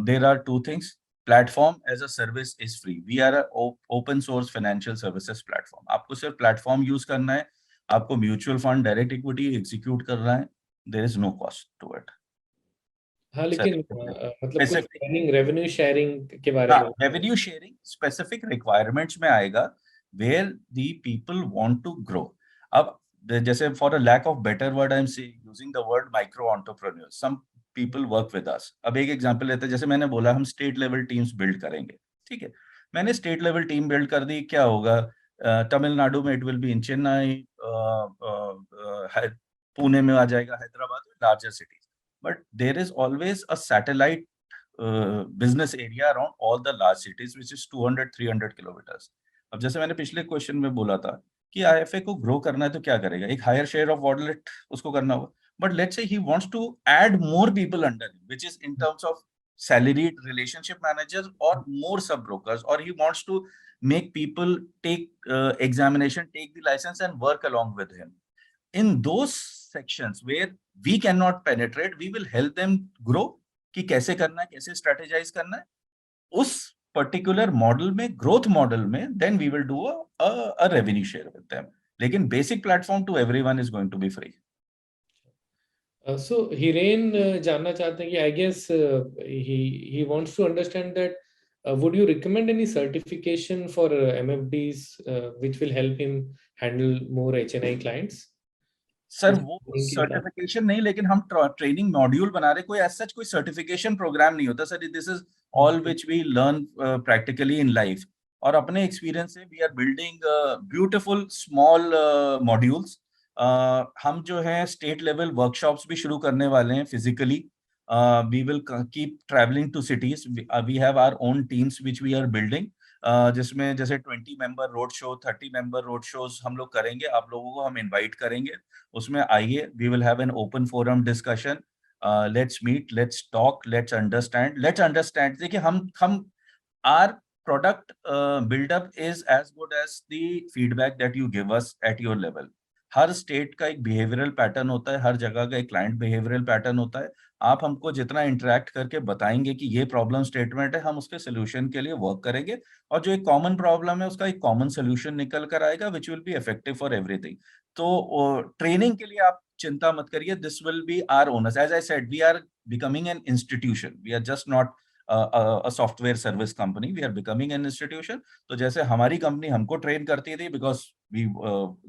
There are two things. Platform as a service is free. We are a open source financial services platform. आपको सिर्फ platform use करना है. आपको mutual fund, direct equity execute करना है. There is no cost to it. हाँ, लेकिन मतलब कुछ रेवेन्यू शेयरिंग के बारे में. रेवेन्यू शेयरिंग स्पेसिफिक रिक्वायरमेंट्स में आएगा where the people want to grow. अब जैसे for a lack of better word I am using the word micro entrepreneur. Some people work with us. अब एक एग्जांपल लेते हैं, जैसे मैंने बोला हम स्टेट लेवल टीम्स बिल्ड करेंगे. ठीक है, मैंने स्टेट लेवल टीम बिल्ड कर दी, क्या होगा? तमिलनाडु में it will be in Chennai, Pune में आ जाएगा, हैदराबाद में, larger cities. But there is always a satellite business area around all the large cities which is 200-300 kilometers. अब जैसे मैंने पिछले क्वेश्चन में बोला था कि आईएफए को ग्रो करना है तो क्या करेगा? एक हायर शेयर ऑफ वॉलेट उसको करना होगा. But let's say he wants to add more people under him which is in terms of salaried relationship managers or more sub brokers, or he wants to make people take examination, take the license and work along with him. In those sections where we cannot penetrate, we will help them grow. कि कैसे करना है, कैसे strategise करना है उस particular model में, growth model में, then we will do a revenue share with them. लेकिन basic platform to everyone is going to be free. So Hiren जानना चाहते हैं कि I guess he wants to understand that would you recommend any certification for MFDs which will help him handle more HNI clients? Sir वो certification नहीं, लेकिन हम training module बना रहे. कोई ऐसा कोई सर्टिफिकेशन प्रोग्राम नहीं होता sir. This is all which we learn practically in life. और अपने एक्सपीरियंस से we are building beautiful small modules. हम जो है स्टेट लेवल वर्कशॉप्स भी शुरू करने वाले हैं physically. We will keep travelling to cities. We have our own teams which we are building, जिसमें जैसे 20 member road show, 30 member road shows हम लोग करेंगे. आप लोगों को हम इनवाइट करेंगे, उसमें आइए. We will have an open forum discussion. Let's meet, let's talk, let's understand. देखिए हम our product build-up is as good as the feedback that you give us at your level. Her state का एक behavioural pattern होता है, हर जगह का एक client behavioural pattern होता है. आप हमको जितना इंटरेक्ट करके बताएंगे कि ये प्रॉब्लम स्टेटमेंट है, हम उसके सोल्यूशन के लिए वर्क करेंगे, और जो एक कॉमन प्रॉब्लम है उसका एक कॉमन सोल्यूशन निकल कर आएगा which will be effective for everything. तो ट्रेनिंग के लिए आप चिंता मत करिए. This will be our owners. As I said, we are becoming an institution. We are just not a software service company. We are becoming an institution. तो जैसे हमारी कंपनी हमको ट्रेन करती थी because we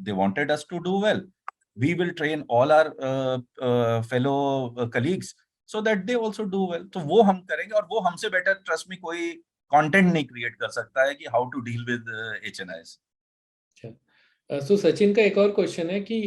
they wanted us to do well. We will train all our fellow colleagues so that they also do well. तो वो हम करेंगे, और वो हमसे बेटर ट्रस्ट में कोई कंटेंट नहीं क्रिएट कर सकता है कि how to deal with HNIs. So Sachin का एक और क्वेश्चन है कि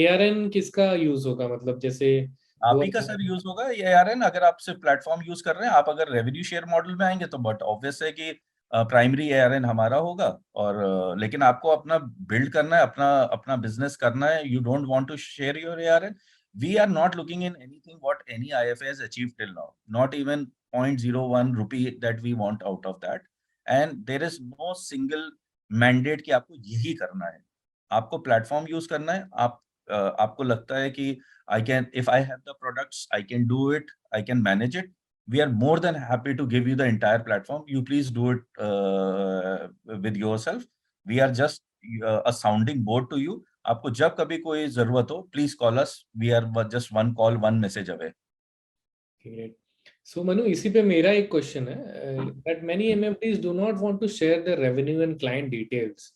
ARN किसका यूज होगा, मतलब जैसे आप ही का सर यूज होगा ये ARN. अगर आप सिर्फ प्लेटफॉर्म यूज कर रहे हैं, आप अगर रेवेन्यू शेयर मॉडल में आएंगे तो बट ऑब्वियस है कि प्राइमरी ARN हमारा होगा. और लेकिन आपको अपना बिल्ड करना है, अपना अपना बिजनेस करना है. You don't want to share your ARN. We are not looking in anything what any IFA has achieved till now. Not even 0.01 rupee that we want out of that. And there is no single mandate कि आपको यही करना है. आपको platform use करना है. आपको लगता है कि if I have the products, I can do it, I can manage it. We are more than happy to give you the entire platform. You please do it with yourself. We are just a sounding board to you. आपको जब कभी कोई जरूरत हो, please call us. We are just one call, one message away. Great. So Manu, इसी पे मेरा एक क्वेश्चन है that many MFDs do not want to share their revenue and client details.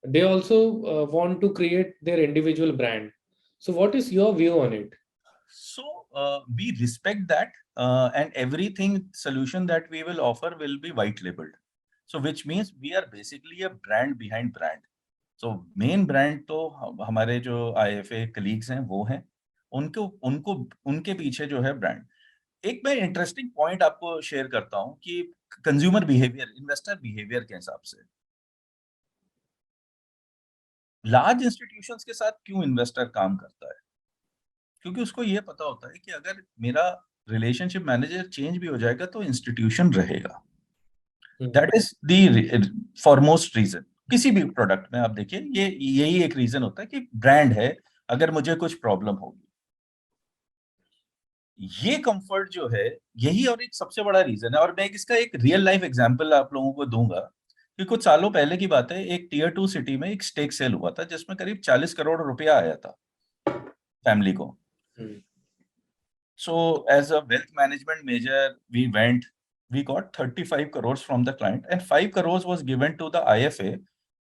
They also want to create their individual brand. So what is your view on it? So we respect that, and everything solution that we will offer will be white labeled. So which means we are basically a brand behind brand. So main brand तो हमारे जो IFA colleagues हैं वो हैं, उनको उनको उनके पीछे जो है ब्रांड. एक मैं इंटरेस्टिंग पॉइंट आपको शेयर करता हूं कि कंज्यूमर बिहेवियर, इन्वेस्टर बिहेवियर के हिसाब से लार्ज इंस्टीट्यूशंस के साथ क्यों इन्वेस्टर काम करता है, क्योंकि उसको ये पता होता है कि अगर मेरा रिलेशनशिप मैनेजर चेंज भी हो जाएगा तो इंस्टीट्यूशन रहेगा. That is the foremost reason. किसी भी प्रोडक्ट में आप देखिए, ये यही एक रीजन होता है कि ब्रांड है. अगर मुझे कुछ प्रॉब्लम होगी, ये कंफर्ट जो है, यही और एक सबसे बड़ा रीजन है. और मैं इसका एक रियल लाइफ एग्जांपल आप लोगों को दूंगा कि कुछ सालों पहले की बात है. एक टियर 2 सिटी में एक स्टेक सेल हुआ था जिसमें करीब 40 करोड़ रुपया आया था फैमिली को. So as a wealth management major, we got 35 crores from the client, and 5 crores was given to the IFA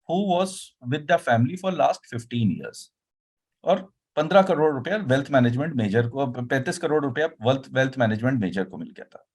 who was with the family for last 15 years. और 15 करोड़ रुपया वेल्थ मैनेजमेंट मेजर को, 35 करोड़ रुपया wealth management major को मिल गया था.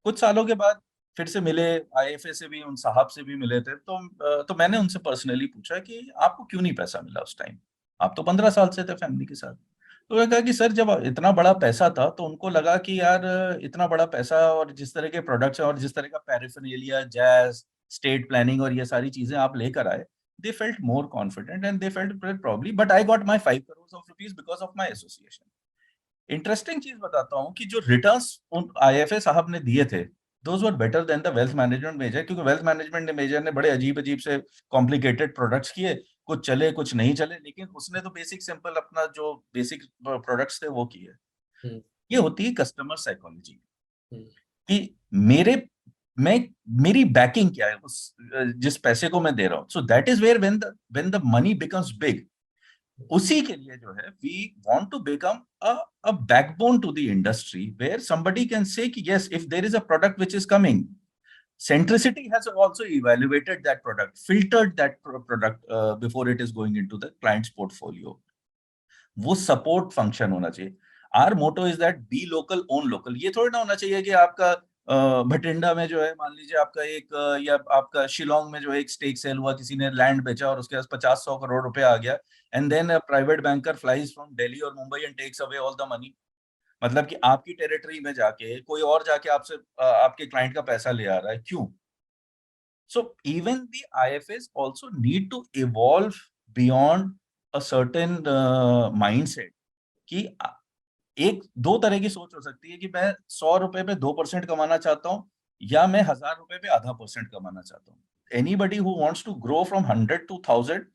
कुछ सालों के बाद फिर से मिले, IFA से भी, उन साहब से भी मिले थे. तो मैंने उनसे पर्सनली पूछा कि आपको क्यों नहीं पैसा मिला उस टाइम, आप तो 15 साल से थे फैमिली के साथ. तो उन्होंने कहा कि सर जब इतना बड़ा पैसा था तो उनको लगा कि यार इतना बड़ा पैसा और जिस तरह के प्रोडक्ट्स और जिस तरह का पैराफर्नेलिया, जैज, स्टेट प्लानिंग और ये सारी चीजें आप लेकर आए, they felt more confident and they felt probably, but I got my 5 crores of rupees because of my association. Interesting चीज बताता हूँ कि जो रिटर्न्स उन IFA साहब ने दिए थे, those were better than the wealth management major, क्योंकि wealth management major ने बड़े अजीब अजीब से कॉम्प्लिकेटेड प्रोडक्ट्स किए, कुछ चले कुछ नहीं चले, लेकिन उसने तो बेसिक सिंपल अपना जो बेसिक प्रोडक्ट्स थे वो किए. ये होती है कस्टमर साइकोलॉजी कि मेरी बैकिंग क्या है उस जिस पैसे को मैं दे रहा हूं. So that is where when the money becomes big. उसी के लिए जो है we want to become a backbone to the industry where somebody can say कि yes, if there is a product which is coming, Centricity has also evaluated that product, filtered that product before it is going into the client's portfolio. वो support function होना चाहिए. Our motto is that be local own local. ये थोड़ी ना होना चाहिए कि आपका भटिंडा में जो है, मान लीजिए आपका एक या आपका शिलोंग में जो एक स्टेक सेल हुआ, किसी ने लैंड बेचा और उसके पास 50-100 करोड़ रुपए आ गया, and then private banker flies from Delhi और Mumbai and takes away all the money. मतलब कि आपकी टेरिटरी में जाके कोई और जाके आपसे आपके क्लाइंट का पैसा ले आ रहा है, क्यों? So even the IFAs also need to evolve beyond a certain mindset कि एक दो तरह की सोच हो सकती है कि मैं 100 रुपए पे 2% कमाना चाहता हूँ, या मैं 1,000 रुपए पे ½ % कमाना चाहता हूँ. Anybody who wants to grow from 100 to 1,000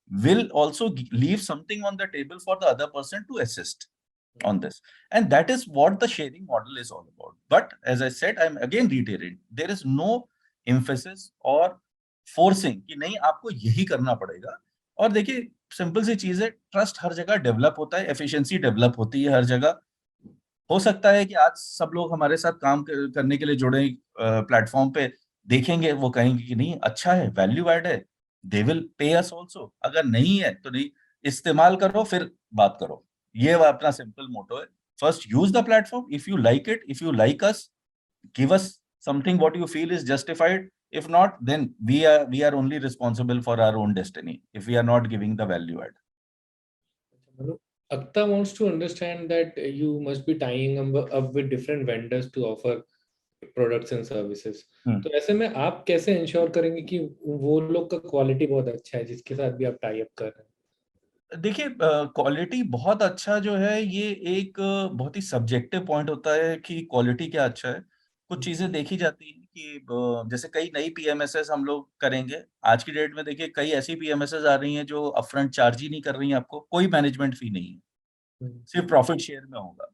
will also leave something on the table for the other person to assist on this. And that is what the sharing model is all about. But as I said, I'm again reiterating, there is no emphasis or forcing कि नहीं आपको यही करना पड़ेगा. और देखिए simple सी चीज है, ट्रस्ट हर जगह डेवलप होता है, एफिशिएंसी डेवलप होती है हर जगह. हो सकता है कि आज सब लोग हमारे साथ काम करने के लिए जुड़े प्लेटफॉर्म पे, देखेंगे वो कहेंगे कि नहीं अच्छा है, वैल्यू ऐड है, they will pay us also. अगर नहीं है तो नहीं, इस्तेमाल करो फिर बात करो. ये अपना सिंपल मोटो है. First use the platform, if you like it, if you like us, give us something what you feel is justified. If not, then we are only responsible for our own destiny if we are not giving the value add. Manu, Akhtar wants to understand that you must be tying up with different vendors to offer products and services. तो ऐसे में आप कैसे ensure करेंगे कि वो लोग का क्वालिटी बहुत अच्छा है जिसके साथ भी आप टाई अप कर रहे हैं? देखिए क्वालिटी बहुत अच्छा जो है, ये एक बहुत ही सब्जेक्टिव पॉइंट होता है कि क्वालिटी क्या अच्छा है. कुछ चीजें देखी जाती हैं कि जैसे कई नई पीएमएसएस हम लोग करेंगे आज की डेट में. देखिए कई ऐसी पीएमएसएस आ रही हैं जो अपफ्रंट चार्ज ही नहीं कर रही हैं आपको, कोई मैनेजमेंट फी नहीं है, सिर्फ प्रॉफिट शेयर में होगा.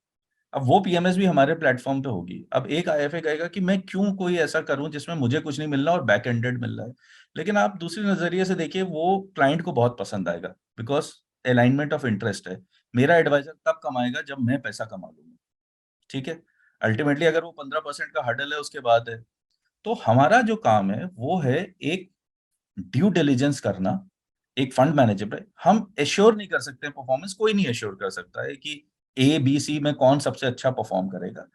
अब वो पीएमएस भी हमारे प्लेटफॉर्म पे होगी. अब एक आईएफए कहेगा कि मैं क्यों कोई ऐसा करूं जिसमें मुझे कुछ नहीं मिल रहा और बैक एंडेड मिल रहा है. लेकिन आप दूसरे नजरिए से देखिए, वो क्लाइंट को बहुत पसंद आएगा, बिकॉज अलाइनमेंट ऑफ इंटरेस्ट है. मेरा एडवाइजर तब कमाएगा जब मैं पैसा कमा लूंगा. ठीक है. अल्टीमेटली अगर वो 15% का हर्डल है उसके बाद है. तो हमारा जो काम है वो है एक ड्यू डिलिजेंस करना. एक फंड मैनेजर पे हम एश्योर नहीं कर सकते परफॉर्मेंस, कोई नहीं एश्योर कर सकता है कि ए बी सी में कौन सबसे अच्छा परफॉर्म करेगा.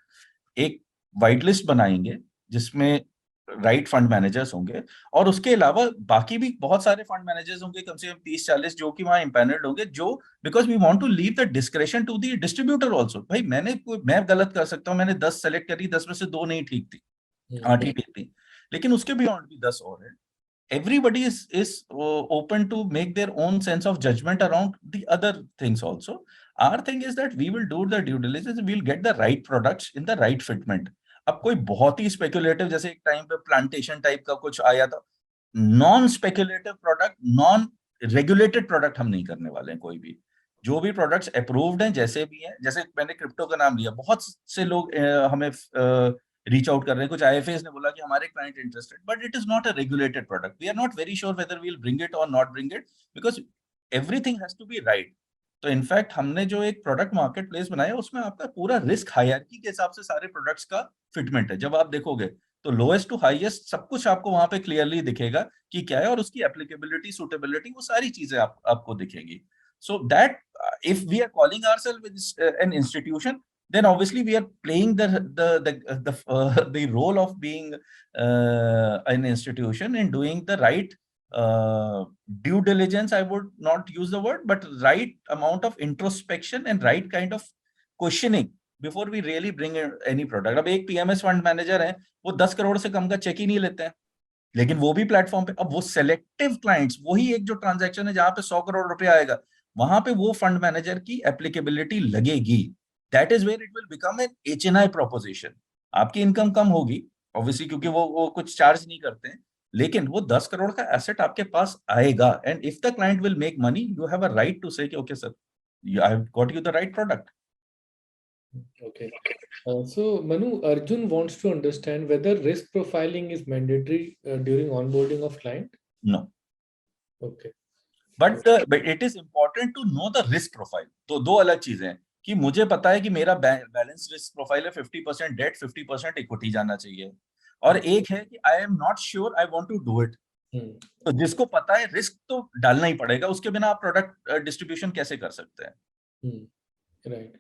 एक वाइट लिस्ट बनाएंगे जिसमें राइट फंड मैनेजर्स होंगे, और उसके अलावा बाकी भी बहुत सारे फंड मैनेजर्स होंगे, कम से कम 30-40 जो कि वहां इम्पैनल्ड होंगे, जो because we want to leave the discretion to the distributor also. भाई मैं गलत कर सकता हूँ, मैंने 10 सेलेक्ट करी, 10 में से 2 नहीं ठीक थी, 8 ही ठीक थी, लेकिन उसके बियॉन्ड भी 10 और है. Everybody is open to make their own sense of judgment around the other things also. Our thing is that we will do the due diligence, we'll get the right products in the right fitment. अब कोई बहुत ही speculative, जैसे एक time पे plantation type का कुछ आया था, non speculative product, non regulated product हम नहीं करने वाले हैं कोई भी. जो भी प्रोडक्ट्स अप्रूव्ड हैं जैसे भी हैं, जैसे मैंने क्रिप्टो का नाम लिया, बहुत से लोग हमें रीच आउट कर रहे हैं. कुछ आईएफएस ने बोला कि हमारे client interested, but it is not a regulated product. We are not very sure whether we will bring it और not bring it, because everything has to be right. तो इनफैक्ट हमने जो एक प्रोडक्ट मार्केट प्लेस बनाया, उसमें आपका पूरा risk hierarchy के हिसाब से सारे प्रोडक्ट्स का फिटमेंट है. जब आप देखोगे तो लोएस्ट टू हाईएस्ट सब कुछ आपको वहां पे क्लियरली दिखेगा कि क्या है, और उसकी एप्लीकेबिलिटी, सूटेबिलिटी, वो सारी चीजें आपको दिखेगी. So that if we are calling ourselves an institution, then obviously we are playing the role of being an institution and doing the right due diligence. I would not use the word, but right amount of introspection and right kind of questioning before we really bring in any product. अब एक PMS fund manager है, वो 10 करोड़ से कम का check ही नहीं लेते हैं, लेकिन वो भी प्लेटफॉर्म पे. अब वो सेलेक्टिव क्लाइंट्स, वही एक जो ट्रांजैक्शन है जहां पे 100 करोड़ रुपए आएगा, वहां पे वो फंड मैनेजर की एप्लीकेबिलिटी लगेगी. That is where it will become an HNI proposition. आपकी इनकम कम होगी ऑब्वियसली, क्योंकि वो कुछ चार्ज नहीं करते हैं, लेकिन वो 10 करोड़ का एसेट आपके पास आएगा. And if the client will make money, you have a right to say okay sir, I have got you the right product. Okay. So Manu, Arjun wants to understand whether risk profiling is mandatory during onboarding of client. No. Okay. But it is important to know the risk profile. तो दो अलग चीजें हैं कि मुझे पता है कि मेरा बैलेंस रिस्क प्रोफाइल है 50% डेट, 50% इक्विटी जाना चाहिए, और एक है कि I am not sure I want to do it. तो जिसको पता है रिस्क तो डालना ही पड़ेगा, उसके बिना आप प्रोडक्ट डिस्ट्रीब्यूशन कैसे कर सकते हैं. Right.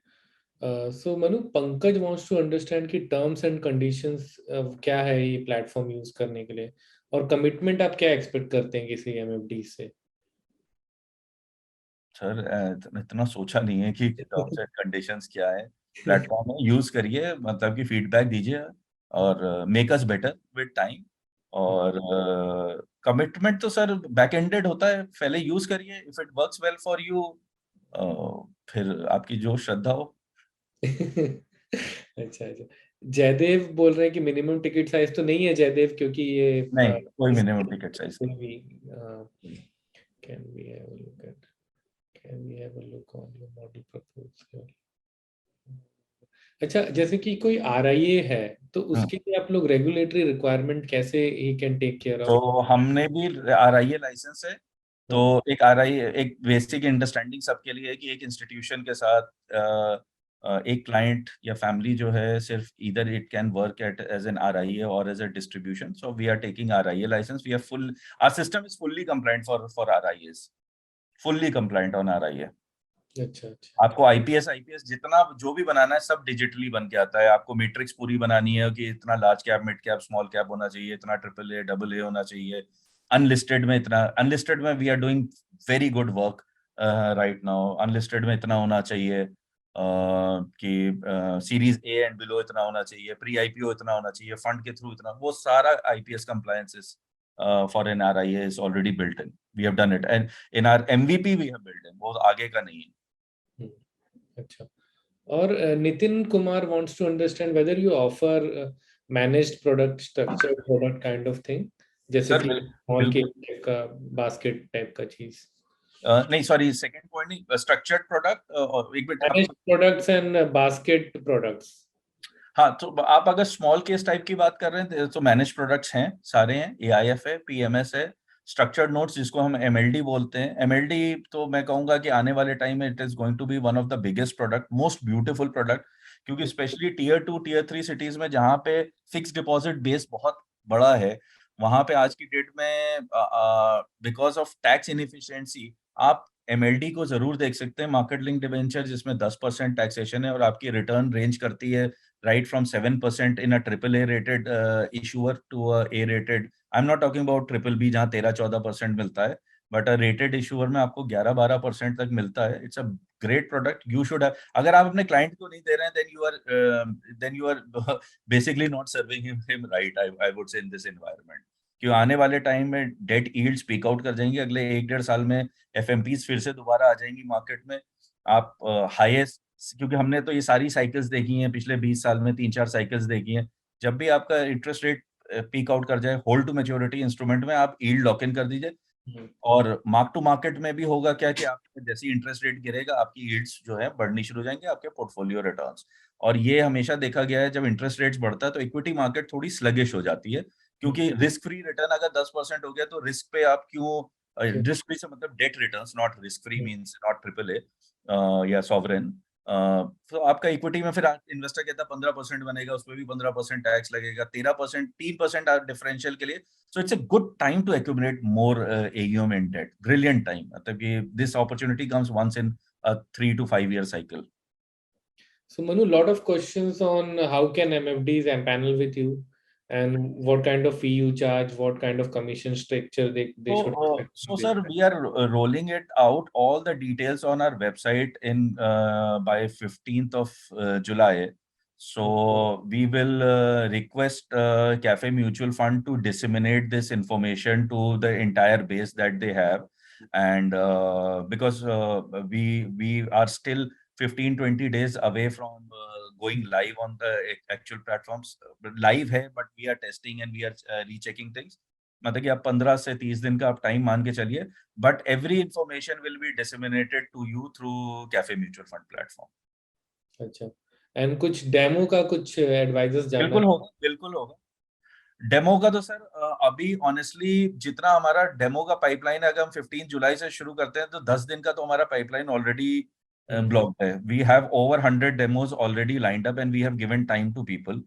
So Manu, Pankaj wants to understand कि टर्म्स एंड कंडीशंस क्या है ये प्लेटफॉर्म यूज करने के लिए, और कमिटमेंट आप क्या एक्सपेक्ट करते हैं किसी एमएफडी से? सर इतना सोचा नहीं है कि टर्म्स एंड कंडीशंस क्या है. प्लेटफॉर्म है, यूज करिए, मतलब कि फीडबैक दीजिए, और make us better with time. और कमिटमेंट तो सर बैक एंडेड होता है, पहले यूज करिए, if it works well for you, फिर आपकी जो श्रद्धा हो. अच्छा अच्छा. जयदेव बोल रहे हैं कि मिनिमम टिकट साइज तो नहीं है जयदेव, क्योंकि ये नहीं, कोई मिनिमम टिकट साइज नहीं। Can we have a look at can we have a look on your model proposal. अच्छा, जैसे कि कोई आरआईए है तो उसके लिए आप लोग रेगुलेटरी रिक्वायरमेंट कैसे he can take care of? तो हमने भी आरआईए लाइसेंस है। तो एक आरआईए, एक बेसिक अंडरस्टैंडिंग सबके लिए है कि एक इंस्टीट्यूशन के साथ एक क्लाइंट या फैमिली जो है, सिर्फ इधर it can work at as an RIA और as a distribution. So we are taking RIA license. We are full, our system is fully compliant for RIAs, fully compliant on RIA. अच्छा अच्छा। आपको IPS IPS जितना जो भी बनाना है सब digitally बन के आता है। आपको मैट्रिक्स पूरी बनानी है कि इतना large cap, mid cap, small cap होना चाहिए, इतना ट्रिपल ए डबल ए होना चाहिए, अनलिस्टेड में इतना, अनलिस्टेड में we are doing very good work right now. Unlisted में इतना होना चाहिए कि सीरीज ए एंड बिलो इतना होना चाहिए, प्री आईपीओ इतना होना चाहिए, फंड के थ्रू इतना, वो सारा IPS compliances for an RIA is already built in. We have done it and in our MVP we have built in, वो आगे का नहीं है। अच्छा। और Nitin Kumar wants to understand whether you offer managed product, structured product kind of thing, जैसे sir कि small के बिल्कुल। टाइप का बास्केट टाइप का चीज। नहीं सॉरी, सेकंड पॉइंट नहीं, स्ट्रक्चर्ड प्रोडक्ट। और एक मिनट आप, managed products and basket products. हाँ तो आप अगर स्मॉल केस टाइप की बात कर रहे हैं तो मैनेज प्रोडक्ट्स हैं, सारे हैं। एआईएफ है, पीएमएस है, स्ट्रक्चर्ड नोट्स जिसको हम एमएलडी बोलते हैं। एमएलडी तो मैं कहूंगा कि आने वाले टाइम में it is going to be one of the biggest product, most beautiful product. क्योंकि स्पेशली टीयर 2 टीयर 3 सिटीज में जहाँ पे फिक्स डिपॉजिट बेस बहुत बड़ा है, वहां पे आज की डेट में बिकॉज ऑफ टैक्स इनएफिशिएंसी आप एमएलडी को जरूर देख सकते हैं। मार्केट लिंक डिबेंचर जिसमें 10% टैक्सेशन है और आपकी रिटर्न रेंज करती है right from 7% in a triple A rated issuer to a A rated. I'm not talking about triple B जहाँ 13-14% मिलता है, बट अ रेटेड इशूअर में आपको 11-12% तक मिलता है। It's a great product, you should have. अगर आप अपने क्लाइंट को नहीं दे रहे हैं then you are basically not serving him right, I would say in this environment. क्यों आने वाले टाइम में डेट यील्ड्स पीक आउट कर जाएंगे, अगले 1-1.5 साल में एफएमपीज फिर से दोबारा आ जाएंगी मार्केट में। आप हाईएस्ट, क्योंकि हमने तो ये सारी साइकिल्स देखी हैं पिछले 20 साल में, 3-4 साइकिल्स देखी हैं। जब भी आपका इंटरेस्ट रेट पीक आउट कर जाए, होल्ड टू मैच्योरिटी इंस्ट्रूमेंट में आप यील्ड लॉक इन कर दीजिए। और मार्क टू मार्केट में भी होगा क्या कि आपका जैसे इंटरेस्ट रेट गिरेगा, आपकी यील्ड्स जो है बढ़नी शुरू हो जाएंगे, आपके पोर्टफोलियो रिटर्न्स। और ये हमेशा देखा गया है, जब इंटरेस्ट रेट्स बढ़ता है तो इक्विटी मार्केट थोड़ी स्लगिश हो जाती है। क्योंकि रिस्क फ्री रिटर्न अगर 10% हो गया तो रिस्क पे आप क्यों, रिस्क फ्री से मतलब debt returns, not risk free means not triple A या सॉवरेन। तो आपका इक्विटी में फिर इन्वेस्टर कहता है 15% बनेगा, उसमें भी 15% टैक्स लगेगा, 13%, 3% डिफरेंशियल के लिए। So it's a good time to accumulate more AUM in debt. Brilliant time. मतलब कि this opportunity comes once in a 3 to 5 year cycle. So Manu, lot of questions on how can MFDs empanel with you and what kind of fee you charge, what kind of commission structure they should expect So from this. sir, we are rolling it out, all the details on our website in by 15th of July. So we will request Cafe Mutual Fund to disseminate this information to the entire base that they have. And because we are still 15-20 days away from going live on the actual platforms. Live है, but we are testing and we are rechecking things. मतलब कि आप 15 से 30 दिन का आप time मान के चलिए, but every information will be disseminated to you through Cafe Mutual fund platform. अच्छा। एंड कुछ डेमो का कुछ एडवाइजर्स जानना बिल्कुल होगा, बिल्कुल होगा। डेमो का तो सर अभी ऑनेस्टली जितना हमारा डेमो का पाइपलाइन है, अगर हम 15 जुलाई से शुरू करते हैं तो 10 दिन का तो हमारा पाइपलाइन ऑलरेडी ब्लॉक्ड है। We have over 100 demos already lined up and we have given time to people.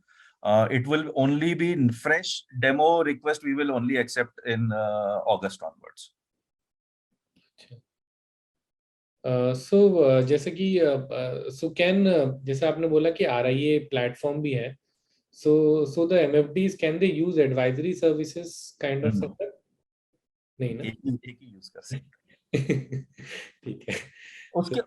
It will only be fresh demo request, we will only accept in August onwards. सो जैसे कि so can, जैसे आपने बोला कि RIA platform भी है, so the MFDs can they use advisory services kind of setup? नहीं ना? एक ही यूज कर सकते ठीक है। उसके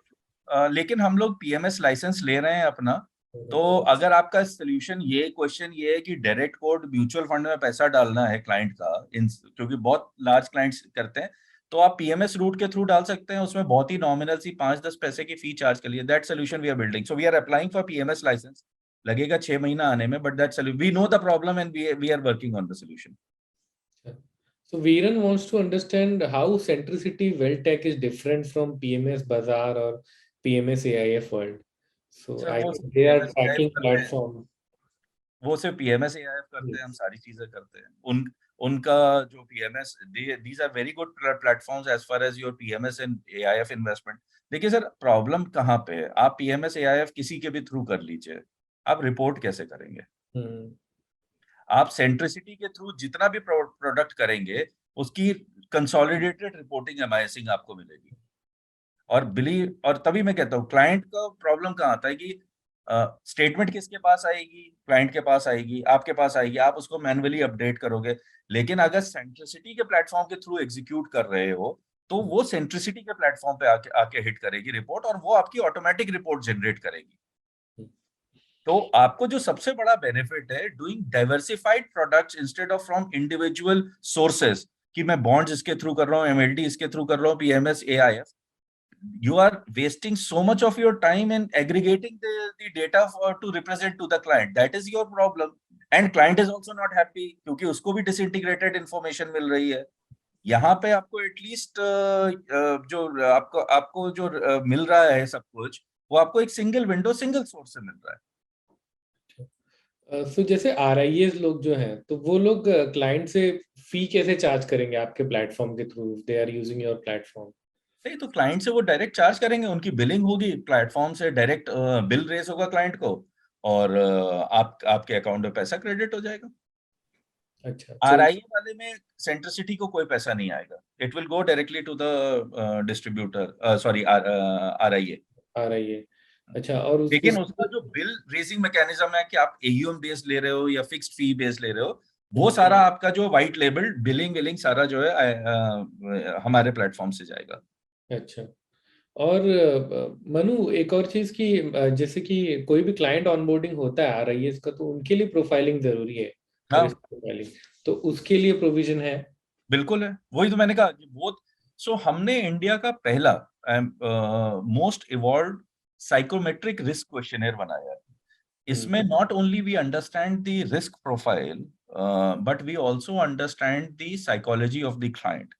लेकिन हम लोग पीएमएस लाइसेंस ले रहे हैं अपना। तो अगर आपका सोल्यूशन, ये क्वेश्चन ये है कि डायरेक्ट कोड म्यूचुअल फंड में पैसा डालना है क्लाइंट का, क्योंकि बहुत लार्ज क्लाइंट्स करते हैं, तो आप पीएमएस रूट के थ्रू डाल सकते हैं। उसमें बहुत ही नॉमिनल सी 5-10 पैसे की फी चार्ज के लिए, that solution we are building. So we are applying for PMS licence लगेगा 6 महीना आने में, but that we know the problem and we are working on the solution. So Viren wants to understand how Centricity Wealth Tech is different from PMS Bazaar or PMS AIF world. So sir I वो think they are PMS AIF tracking करते हैं, platform. वो सिर्फ PMS AIF करते हैं, हम Yes. सारी चीजें करते हैं. उनका जो PMS, these are very good platforms as far as your PMS and AIF investment. देखिए सर, प्रॉब्लम कहाँ पे है? आप पीएमएस एआईएफ किसी के भी थ्रू कर लीजिए, आप रिपोर्ट कैसे करेंगे? Hmm. आप सेंट्रिसिटी के थ्रू जितना भी प्रोडक्ट करेंगे, उसकी कंसोलिडेटेड रिपोर्टिंग अमाइसिंग आपको मिलेगी. और बिलीव, और तभी मैं कहता हूँ क्लाइंट का प्रॉब्लम कहाँ आता है कि स्टेटमेंट किसके पास आएगी? क्लाइंट के पास आएगी, आपके पास आएगी, आप उसको मैन्युअली अपडेट करोगे. लेकिन अगर सेंट्रिसिटी के प्लेटफॉर्म के थ्रू एग्जीक्यूट कर रहे हो, तो वो सेंट्रिसिटी के प्लेटफॉर्म पे आके आके हिट करेगी रिपोर्ट, और वो आपकी ऑटोमेटिक रिपोर्ट जनरेट करेगी. तो आपको जो सबसे बड़ा बेनिफिट है, doing diversified products instead of from individual sources, कि मैं बॉन्ड्स इसके थ्रू कर रहा हूँ, एमएलडी इसके थ्रू कर रहा हूँ, PMS AIF, you are wasting so much of your time in aggregating the data to represent to the client. That is your problem. And client is also not happy क्योंकि उसको भी disintegrated information मिल रही है. यहाँ पे आपको at least जो आपको आपको जो मिल रहा है सब कुछ, वो आपको एक सिंगल विंडो, सिंगल सोर्स से मिल रहा है. So जैसे RIAs लोग जो हैं, तो वो लोग क्लाइंट से फी कैसे चार्ज करेंगे आपके प्लेटफॉर्म के थ्रू? They are using your platform. नहीं तो क्लाइंट से वो डायरेक्ट चार्ज करेंगे, उनकी बिलिंग होगी, प्लेटफॉर्म से डायरेक्ट बिल रेस होगा क्लाइंट को, और आपके अकाउंट में पैसा क्रेडिट हो जाएगा. अच्छा. आरआईए वाले में सेंट्रिसिटी को कोई पैसा नहीं आएगा. It will go directly to the distributor, sorry RIA. RIA. अच्छा. और लेकिन उसका जो बिल रेजिंग मैकेनिज्म है कि आप एयूएम बेस ले रहे हो या फिक्स्ड फी बेस ले रहे हो, वो सारा आपका जो व्हाइट लेबल बिलिंग विलिंग सारा जो है हमारे प्लेटफॉर्म से जाएगा. अच्छा. और मनु, एक और चीज की जैसे कि कोई भी क्लाइंट ऑनबोर्डिंग होता है RIAs का, तो उनके लिए प्रोफाइलिंग जरूरी है, हाँ रिस्क प्रोफाइलिंग. तो उसके लिए प्रोविजन है. बिल्कुल है, वही तो मैंने कहा कि वो. सो हमने इंडिया का पहला most evolve psychometric risk questionnaire बनाया है. इसमें not only we understand the risk profile, but we also understand the psychology of the client,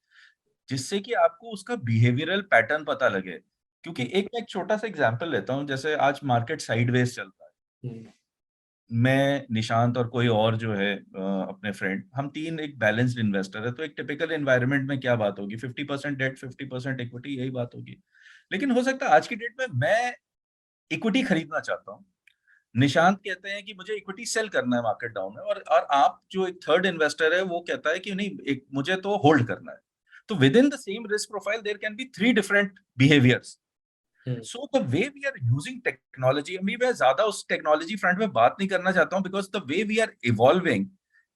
जिससे कि आपको उसका बिहेवियरल पैटर्न पता लगे. क्योंकि एक छोटा सा एग्जांपल लेता हूँ. जैसे आज मार्केट साइडवेज चल रहा है, मैं, निशांत और कोई और जो है अपने फ्रेंड, हम तीन एक बैलेंस्ड इन्वेस्टर है. तो एक टिपिकल एनवायरनमेंट में क्या बात होगी? 50% डेट, 50% इक्विटी, यही बात होगी. लेकिन हो सकता है आज की डेट में मैं इक्विटी खरीदना चाहता हूँ, निशांत कहते हैं कि मुझे इक्विटी सेल करना है मार्केट डाउन में, और आप जो एक थर्ड इन्वेस्टर है वो कहता है कि नहीं, एक मुझे तो होल्ड करना है. तो within the same risk profile there can be three different behaviours. So the way we are using technology, अभी मैं ज्यादा उस टेक्नोलॉजी फ्रंट में बात नहीं करना चाहता हूँ, because the way we are evolving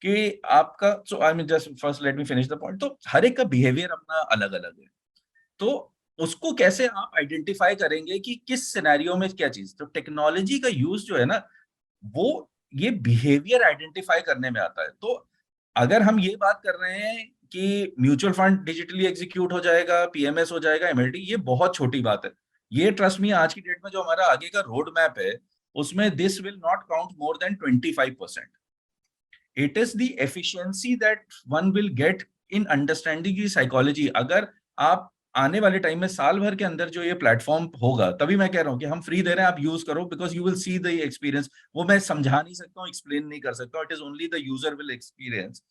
कि आपका, so I mean just first let me finish the point. तो हर एक का बिहेवियर अपना अलग अलग है. तो उसको कैसे आप आइडेंटिफाई करेंगे कि किस सिनेरियो में क्या चीज. तो टेक्नोलॉजी का यूज जो है ना, वो ये बिहेवियर आइडेंटिफाई करने में आता है. तो अगर हम ये बात कर रहे हैं कि म्यूचुअल फंड डिजिटली एग्जीक्यूट हो जाएगा, पीएमएस हो जाएगा, एमएलटी, ये बहुत छोटी बात है. ये ट्रस्ट मी, आज की डेट में जो हमारा आगे का रोड मैप है, उसमें this will not count more than 25%. It is the efficiency that one will get in understanding की साइकोलॉजी. अगर आप आने वाले टाइम में साल भर के अंदर जो ये प्लेटफॉर्म होगा, तभी मैं कह रहा हूँ कि हम फ्री दे रहे हैं, आप यूज करो, because you will see the experience. वो मैं समझा नहीं सकता हूँ, एक्सप्लेन नहीं कर सकता. It is only the user will experience.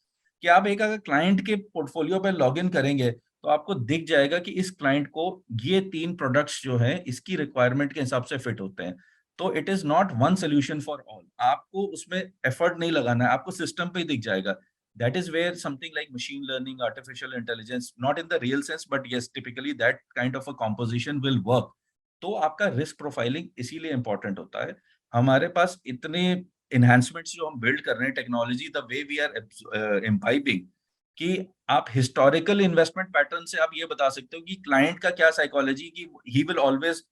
कि आप एक अगर क्लाइंट के पोर्टफोलियो पे लॉग इन करेंगे, तो आपको दिख जाएगा कि इस क्लाइंट को ये तीन प्रोडक्ट्स जो है इसकी रिक्वायरमेंट के हिसाब से फिट होते हैं. तो it is not one solution for all. आपको उसमें एफर्ट नहीं लगाना है, आपको सिस्टम पे ही दिख जाएगा. That is where something like machine learning, artificial intelligence, not in the real sense, but yes, typically that kind of a composition will work. तो आपका रिस्क प्रोफाइलिंग इसीलिए इंपॉर्टेंट होता है. हमारे पास इतने enhancements जो हम बिल्ड कर रहे हैं, technology, the way we are imbibing, कि आप हिस्टोरिकल इन्वेस्टमेंट पैटर्न से आप ये बता सकते हो कि क्लाइंट का क्या साइकोलॉजी, कि he will always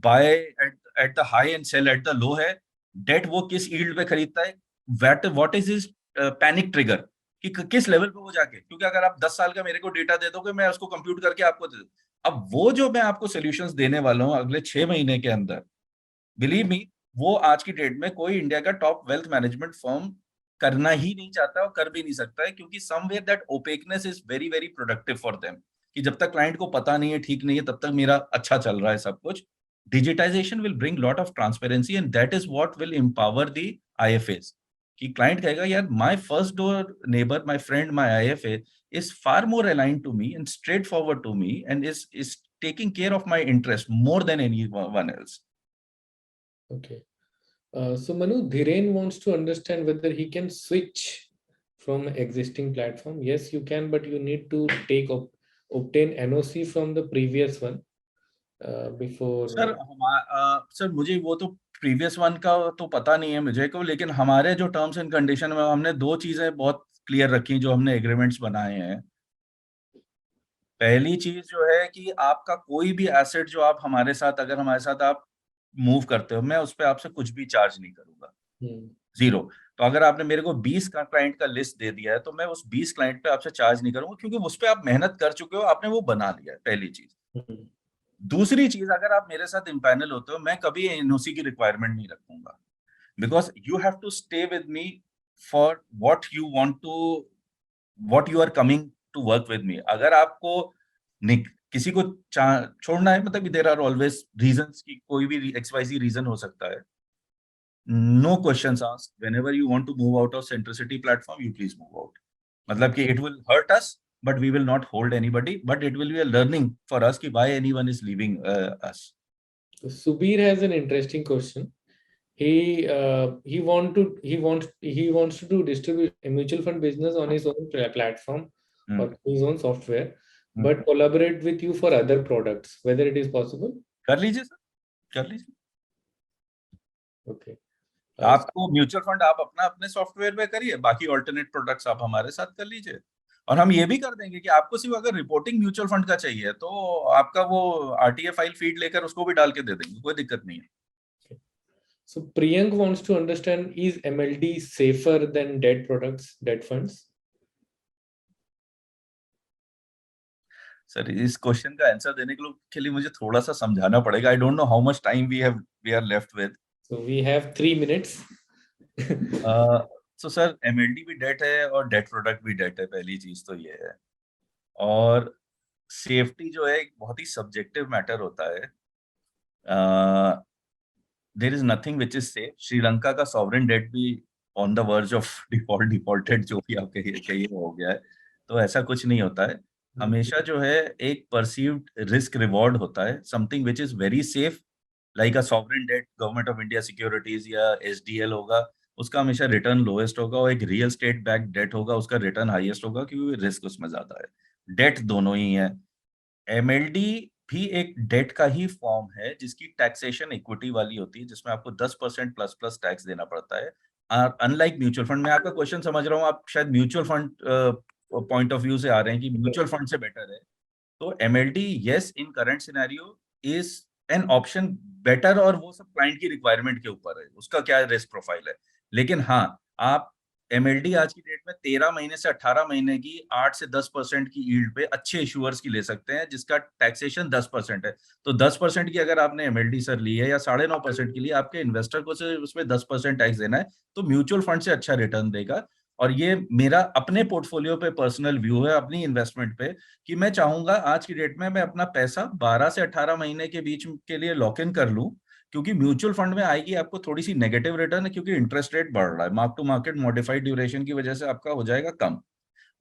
buy at the high end sell at the low है. डेट वो किस यील्ड पे खरीदता है, what is his panic trigger, कि किस लेवल पे वो जाके. क्योंकि अगर आप 10 साल का मेरे को डेटा दे दोगे, मैं उसको कंप्यूट करके आपको दे दूं. अब वो जो मैं आपको सॉल्यूशंस देने वाला हूँ अगले 6 महीने के अंदर, बिलीव मी, वो आज की डेट में कोई इंडिया का टॉप वेल्थ मैनेजमेंट फर्म करना ही नहीं चाहता और कर भी नहीं सकता है, क्योंकि somewhere that ओपेकनेस is very very productive for them, कि जब तक क्लाइंट को पता नहीं है, ठीक नहीं है, तब तक मेरा अच्छा चल रहा है सब कुछ. Digitisation will bring lot of transparency and that is what will empower the IFS. कि क्लाइंट कहेगा यार my first door neighbour, my friend, my IFA is far more aligned to me and straightforward to me and is taking care of my interest more than anyone else. Okay. So Manu, Dhiren wants to understand whether he can switch from existing platform. Yes, you can, but you need to obtain NOC from the previous one before. Sir sir मुझे वो तो previous one का तो पता नहीं है मुझे को, लेकिन हमारे जो टर्म्स एंड कंडीशन में हमने दो चीजें बहुत क्लियर रखी जो हमने एग्रीमेंट्स बनाए हैं. पहली चीज जो है कि आपका कोई भी एसेट जो आप हमारे साथ, अगर हमारे साथ आप मूव करते हो, मैं उस पर आपसे कुछ भी चार्ज नहीं करूंगा, जीरो. तो अगर आपने मेरे को 20 का क्लाइंट का लिस्ट दे दिया है तो मैं उस 20 क्लाइंट पे आपसे चार्ज नहीं करूंगा, क्योंकि उस पर आप मेहनत कर चुके हो, आपने वो बना लिया है, पहली चीज. दूसरी चीज, अगर आप मेरे साथ इम्पैनल होते हो, मैं कभी एनओसी की रिक्वायरमेंट नहीं रखूंगा, because you have to stay with me for what you want to, what you are coming to work with me. अगर आपको किसी को छोड़ना है, मतलब देयर आर ऑलवेज रीजंस, की कोई भी XYZ रीजन हो सकता है. No questions asked. Whenever you want to move out of Centricity platform, you please move out. मतलब कि it will hurt us, but we will not hold anybody. But it will be a learning for us कि why anyone is leaving us. So Subir has an interesting question. He wants to do distribute a mutual fund business on his own platform or his own software, but collaborate with you for other products. Whether it is possible? कर लीजिए sir, कर लीजिए. Okay. आपको mutual fund आप अपना अपने software पे करिए, बाकी ऑल्टरनेट प्रोडक्ट्स आप हमारे साथ कर लीजिए. और हम ये भी कर देंगे कि आपको सिर्फ अगर रिपोर्टिंग म्यूचुअल फंड का चाहिए तो आपका वो RTA फाइल फीड लेकर उसको भी डाल के दे देंगे, कोई दिक्कत नहीं है. So Priyank wants to understand, is MLD safer than debt products, debt funds? Sir इस क्वेश्चन का आंसर देने के लिए मुझे थोड़ा सा समझाना पड़ेगा. I don't know how much time we are left with. So we have 3 minutes. So sir MLD भी डेट है और डेट प्रोडक्ट भी डेट है, पहली चीज तो ये है. और सेफ्टी जो है एक बहुत ही सब्जेक्टिव मैटर होता है. There is nothing which is safe. Sri Lanka का सॉवरेन डेट भी on the verge of defaulted, जो भी आप कहिए हो गया है. तो ऐसा कुछ नहीं होता है. हमेशा जो है एक परसीव्ड रिस्क रिवॉर्ड होता है. Something which is very safe like a sovereign debt, government of India securities या SDL होगा, उसका हमेशा रिटर्न लोएस्ट होगा. और एक रियल स्टेट बैक डेट होगा, उसका रिटर्न हाईएस्ट होगा, क्योंकि रिस्क उसमें ज्यादा है. डेट दोनों ही है. MLD भी एक डेट का ही फॉर्म है जिसकी टैक्सेशन इक्विटी वाली होती है, जिसमें आपको 10% प्लस प्लस टैक्स देना पड़ता है. Unlike mutual fund. मैं आपका क्वेश्चन समझ रहा हूँ, आप शायद mutual fund point of view से आ रहे हैं कि म्यूचुअल फंड से बेटर है. तो MLD yes in current scenario is an option better, और वो सब क्लाइंट की रिक्वायरमेंट के ऊपर है, उसका क्या रिस्क प्रोफाइल है. लेकिन हाँ, आप MLD आज की डेट में 13 महीने से 18 महीने की 8 से 10% की यील्ड पे अच्छे इशूअर्स की ले सकते हैं, जिसका टैक्सेशन 10% है. तो 10% की अगर आपने MLD सर ली है, या 9.5% के लिए आपके इन्वेस्टर को सिर्फ उसमें 10% टैक्स देना है, तो म्यूचुअल फंड से अच्छा रिटर्न देगा. और ये मेरा अपने पोर्टफोलियो पे पर्सनल व्यू है, अपनी इन्वेस्टमेंट पे, कि मैं चाहूंगा आज की डेट में मैं अपना पैसा 12 से 18 महीने के बीच के लिए लॉक इन कर लूं, क्योंकि म्यूचुअल फंड में आएगी आपको थोड़ी सी नेगेटिव रिटर्न, क्योंकि इंटरेस्ट रेट बढ़ रहा है. Mark to market modified duration की वजह से आपका हो जाएगा कम.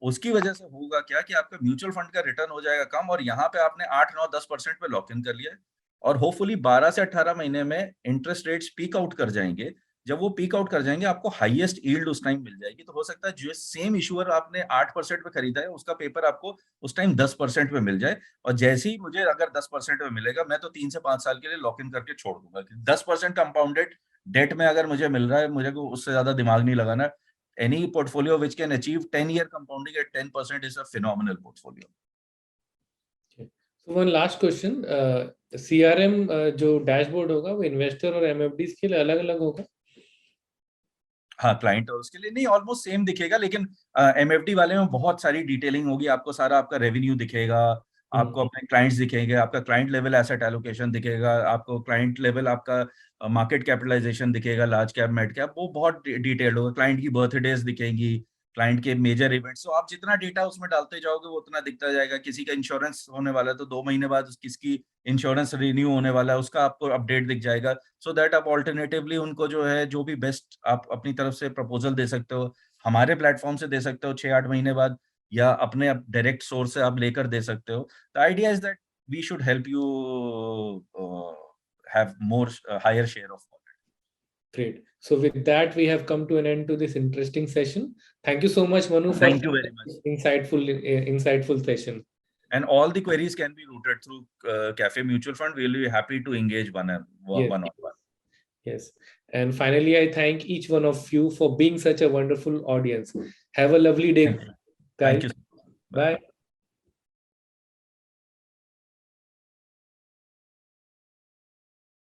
उसकी वजह से होगा क्या कि आपका म्यूचुअल फंड का रिटर्न हो जाएगा कम, और यहाँ पे आपने 8 9 10% पे लॉक इन कर लिया है. और होपफुली 12 से 18 महीने में इंटरेस्ट रेट्स पीक आउट कर जाएंगे. जब वो पीक आउट कर जाएंगे, आपको हाईएस्ट यील्ड उस टाइम मिल जाएगी. तो हो सकता है जो सेम इशूअर आपने 8% पे खरीदा है, उसका पेपर आपको उस टाइम 10% पे मिल जाए. और जैसे ही मुझे अगर 10% में मिलेगा, मैं तो 3 से 5 साल के लिए लॉक इन करके छोड़ दूंगा. 10% कंपाउंडेड डेट में अगर मुझे मिल रहा है, मुझे को उससे ज्यादा दिमाग नहीं लगाना. Any portfolio which can achieve 10-year compounding at 10% is a phenomenal portfolio. Okay. So one last question. CRM जो डैशबोर्ड होगा वो इन्वेस्टर और MFDs के लिए अलग अलग होगा? हाँ, क्लाइंट और उसके लिए नहीं, ऑलमोस्ट सेम दिखेगा, लेकिन MFD वाले में बहुत सारी डिटेलिंग होगी. आपको सारा आपका रेवेन्यू दिखेगा, आपको अपने क्लाइंट्स दिखेंगे, आपका क्लाइंट लेवल एसेट एलोकेशन दिखेगा, आपको क्लाइंट लेवल आपका मार्केट कैपिटलाइजेशन दिखेगा, लार्ज कैप, मिड कैप, वो बहुत डिटेल्ड होगा, क्लाइंट की बर्थडेज दिखेंगी, क्लाइंट के मेजर इवेंट्स। तो आप जितना डेटा उसमें डालते जाओगे वो उतना दिखता जाएगा। किसी का इंश्योरेंस होने वाला है तो 2 महीने बाद किसकी इंश्योरेंस रिन्यू होने वाला है उसका आपको अपडेट दिख जाएगा। सो दैट आप ऑल्टरनेटिवली उनको जो है जो भी बेस्ट आप अपनी तरफ से प्रपोजल दे सकते हो, हमारे प्लेटफॉर्म से दे सकते हो 6-8 महीने बाद, या अपने डायरेक्ट सोर्स से आप लेकर दे सकते हो। The idea is that we should help you have more higher share of wallet. Great. So with that, we have come to an end to this interesting session. Thank you so much, Manu, for Thank you very much. insightful session. And all the queries can be routed through Cafe Mutual Fund. We'll be happy to engage one on one. Yes. And finally, I thank each one of you for being such a wonderful audience. Have a lovely day, guys. Thank you. Bye.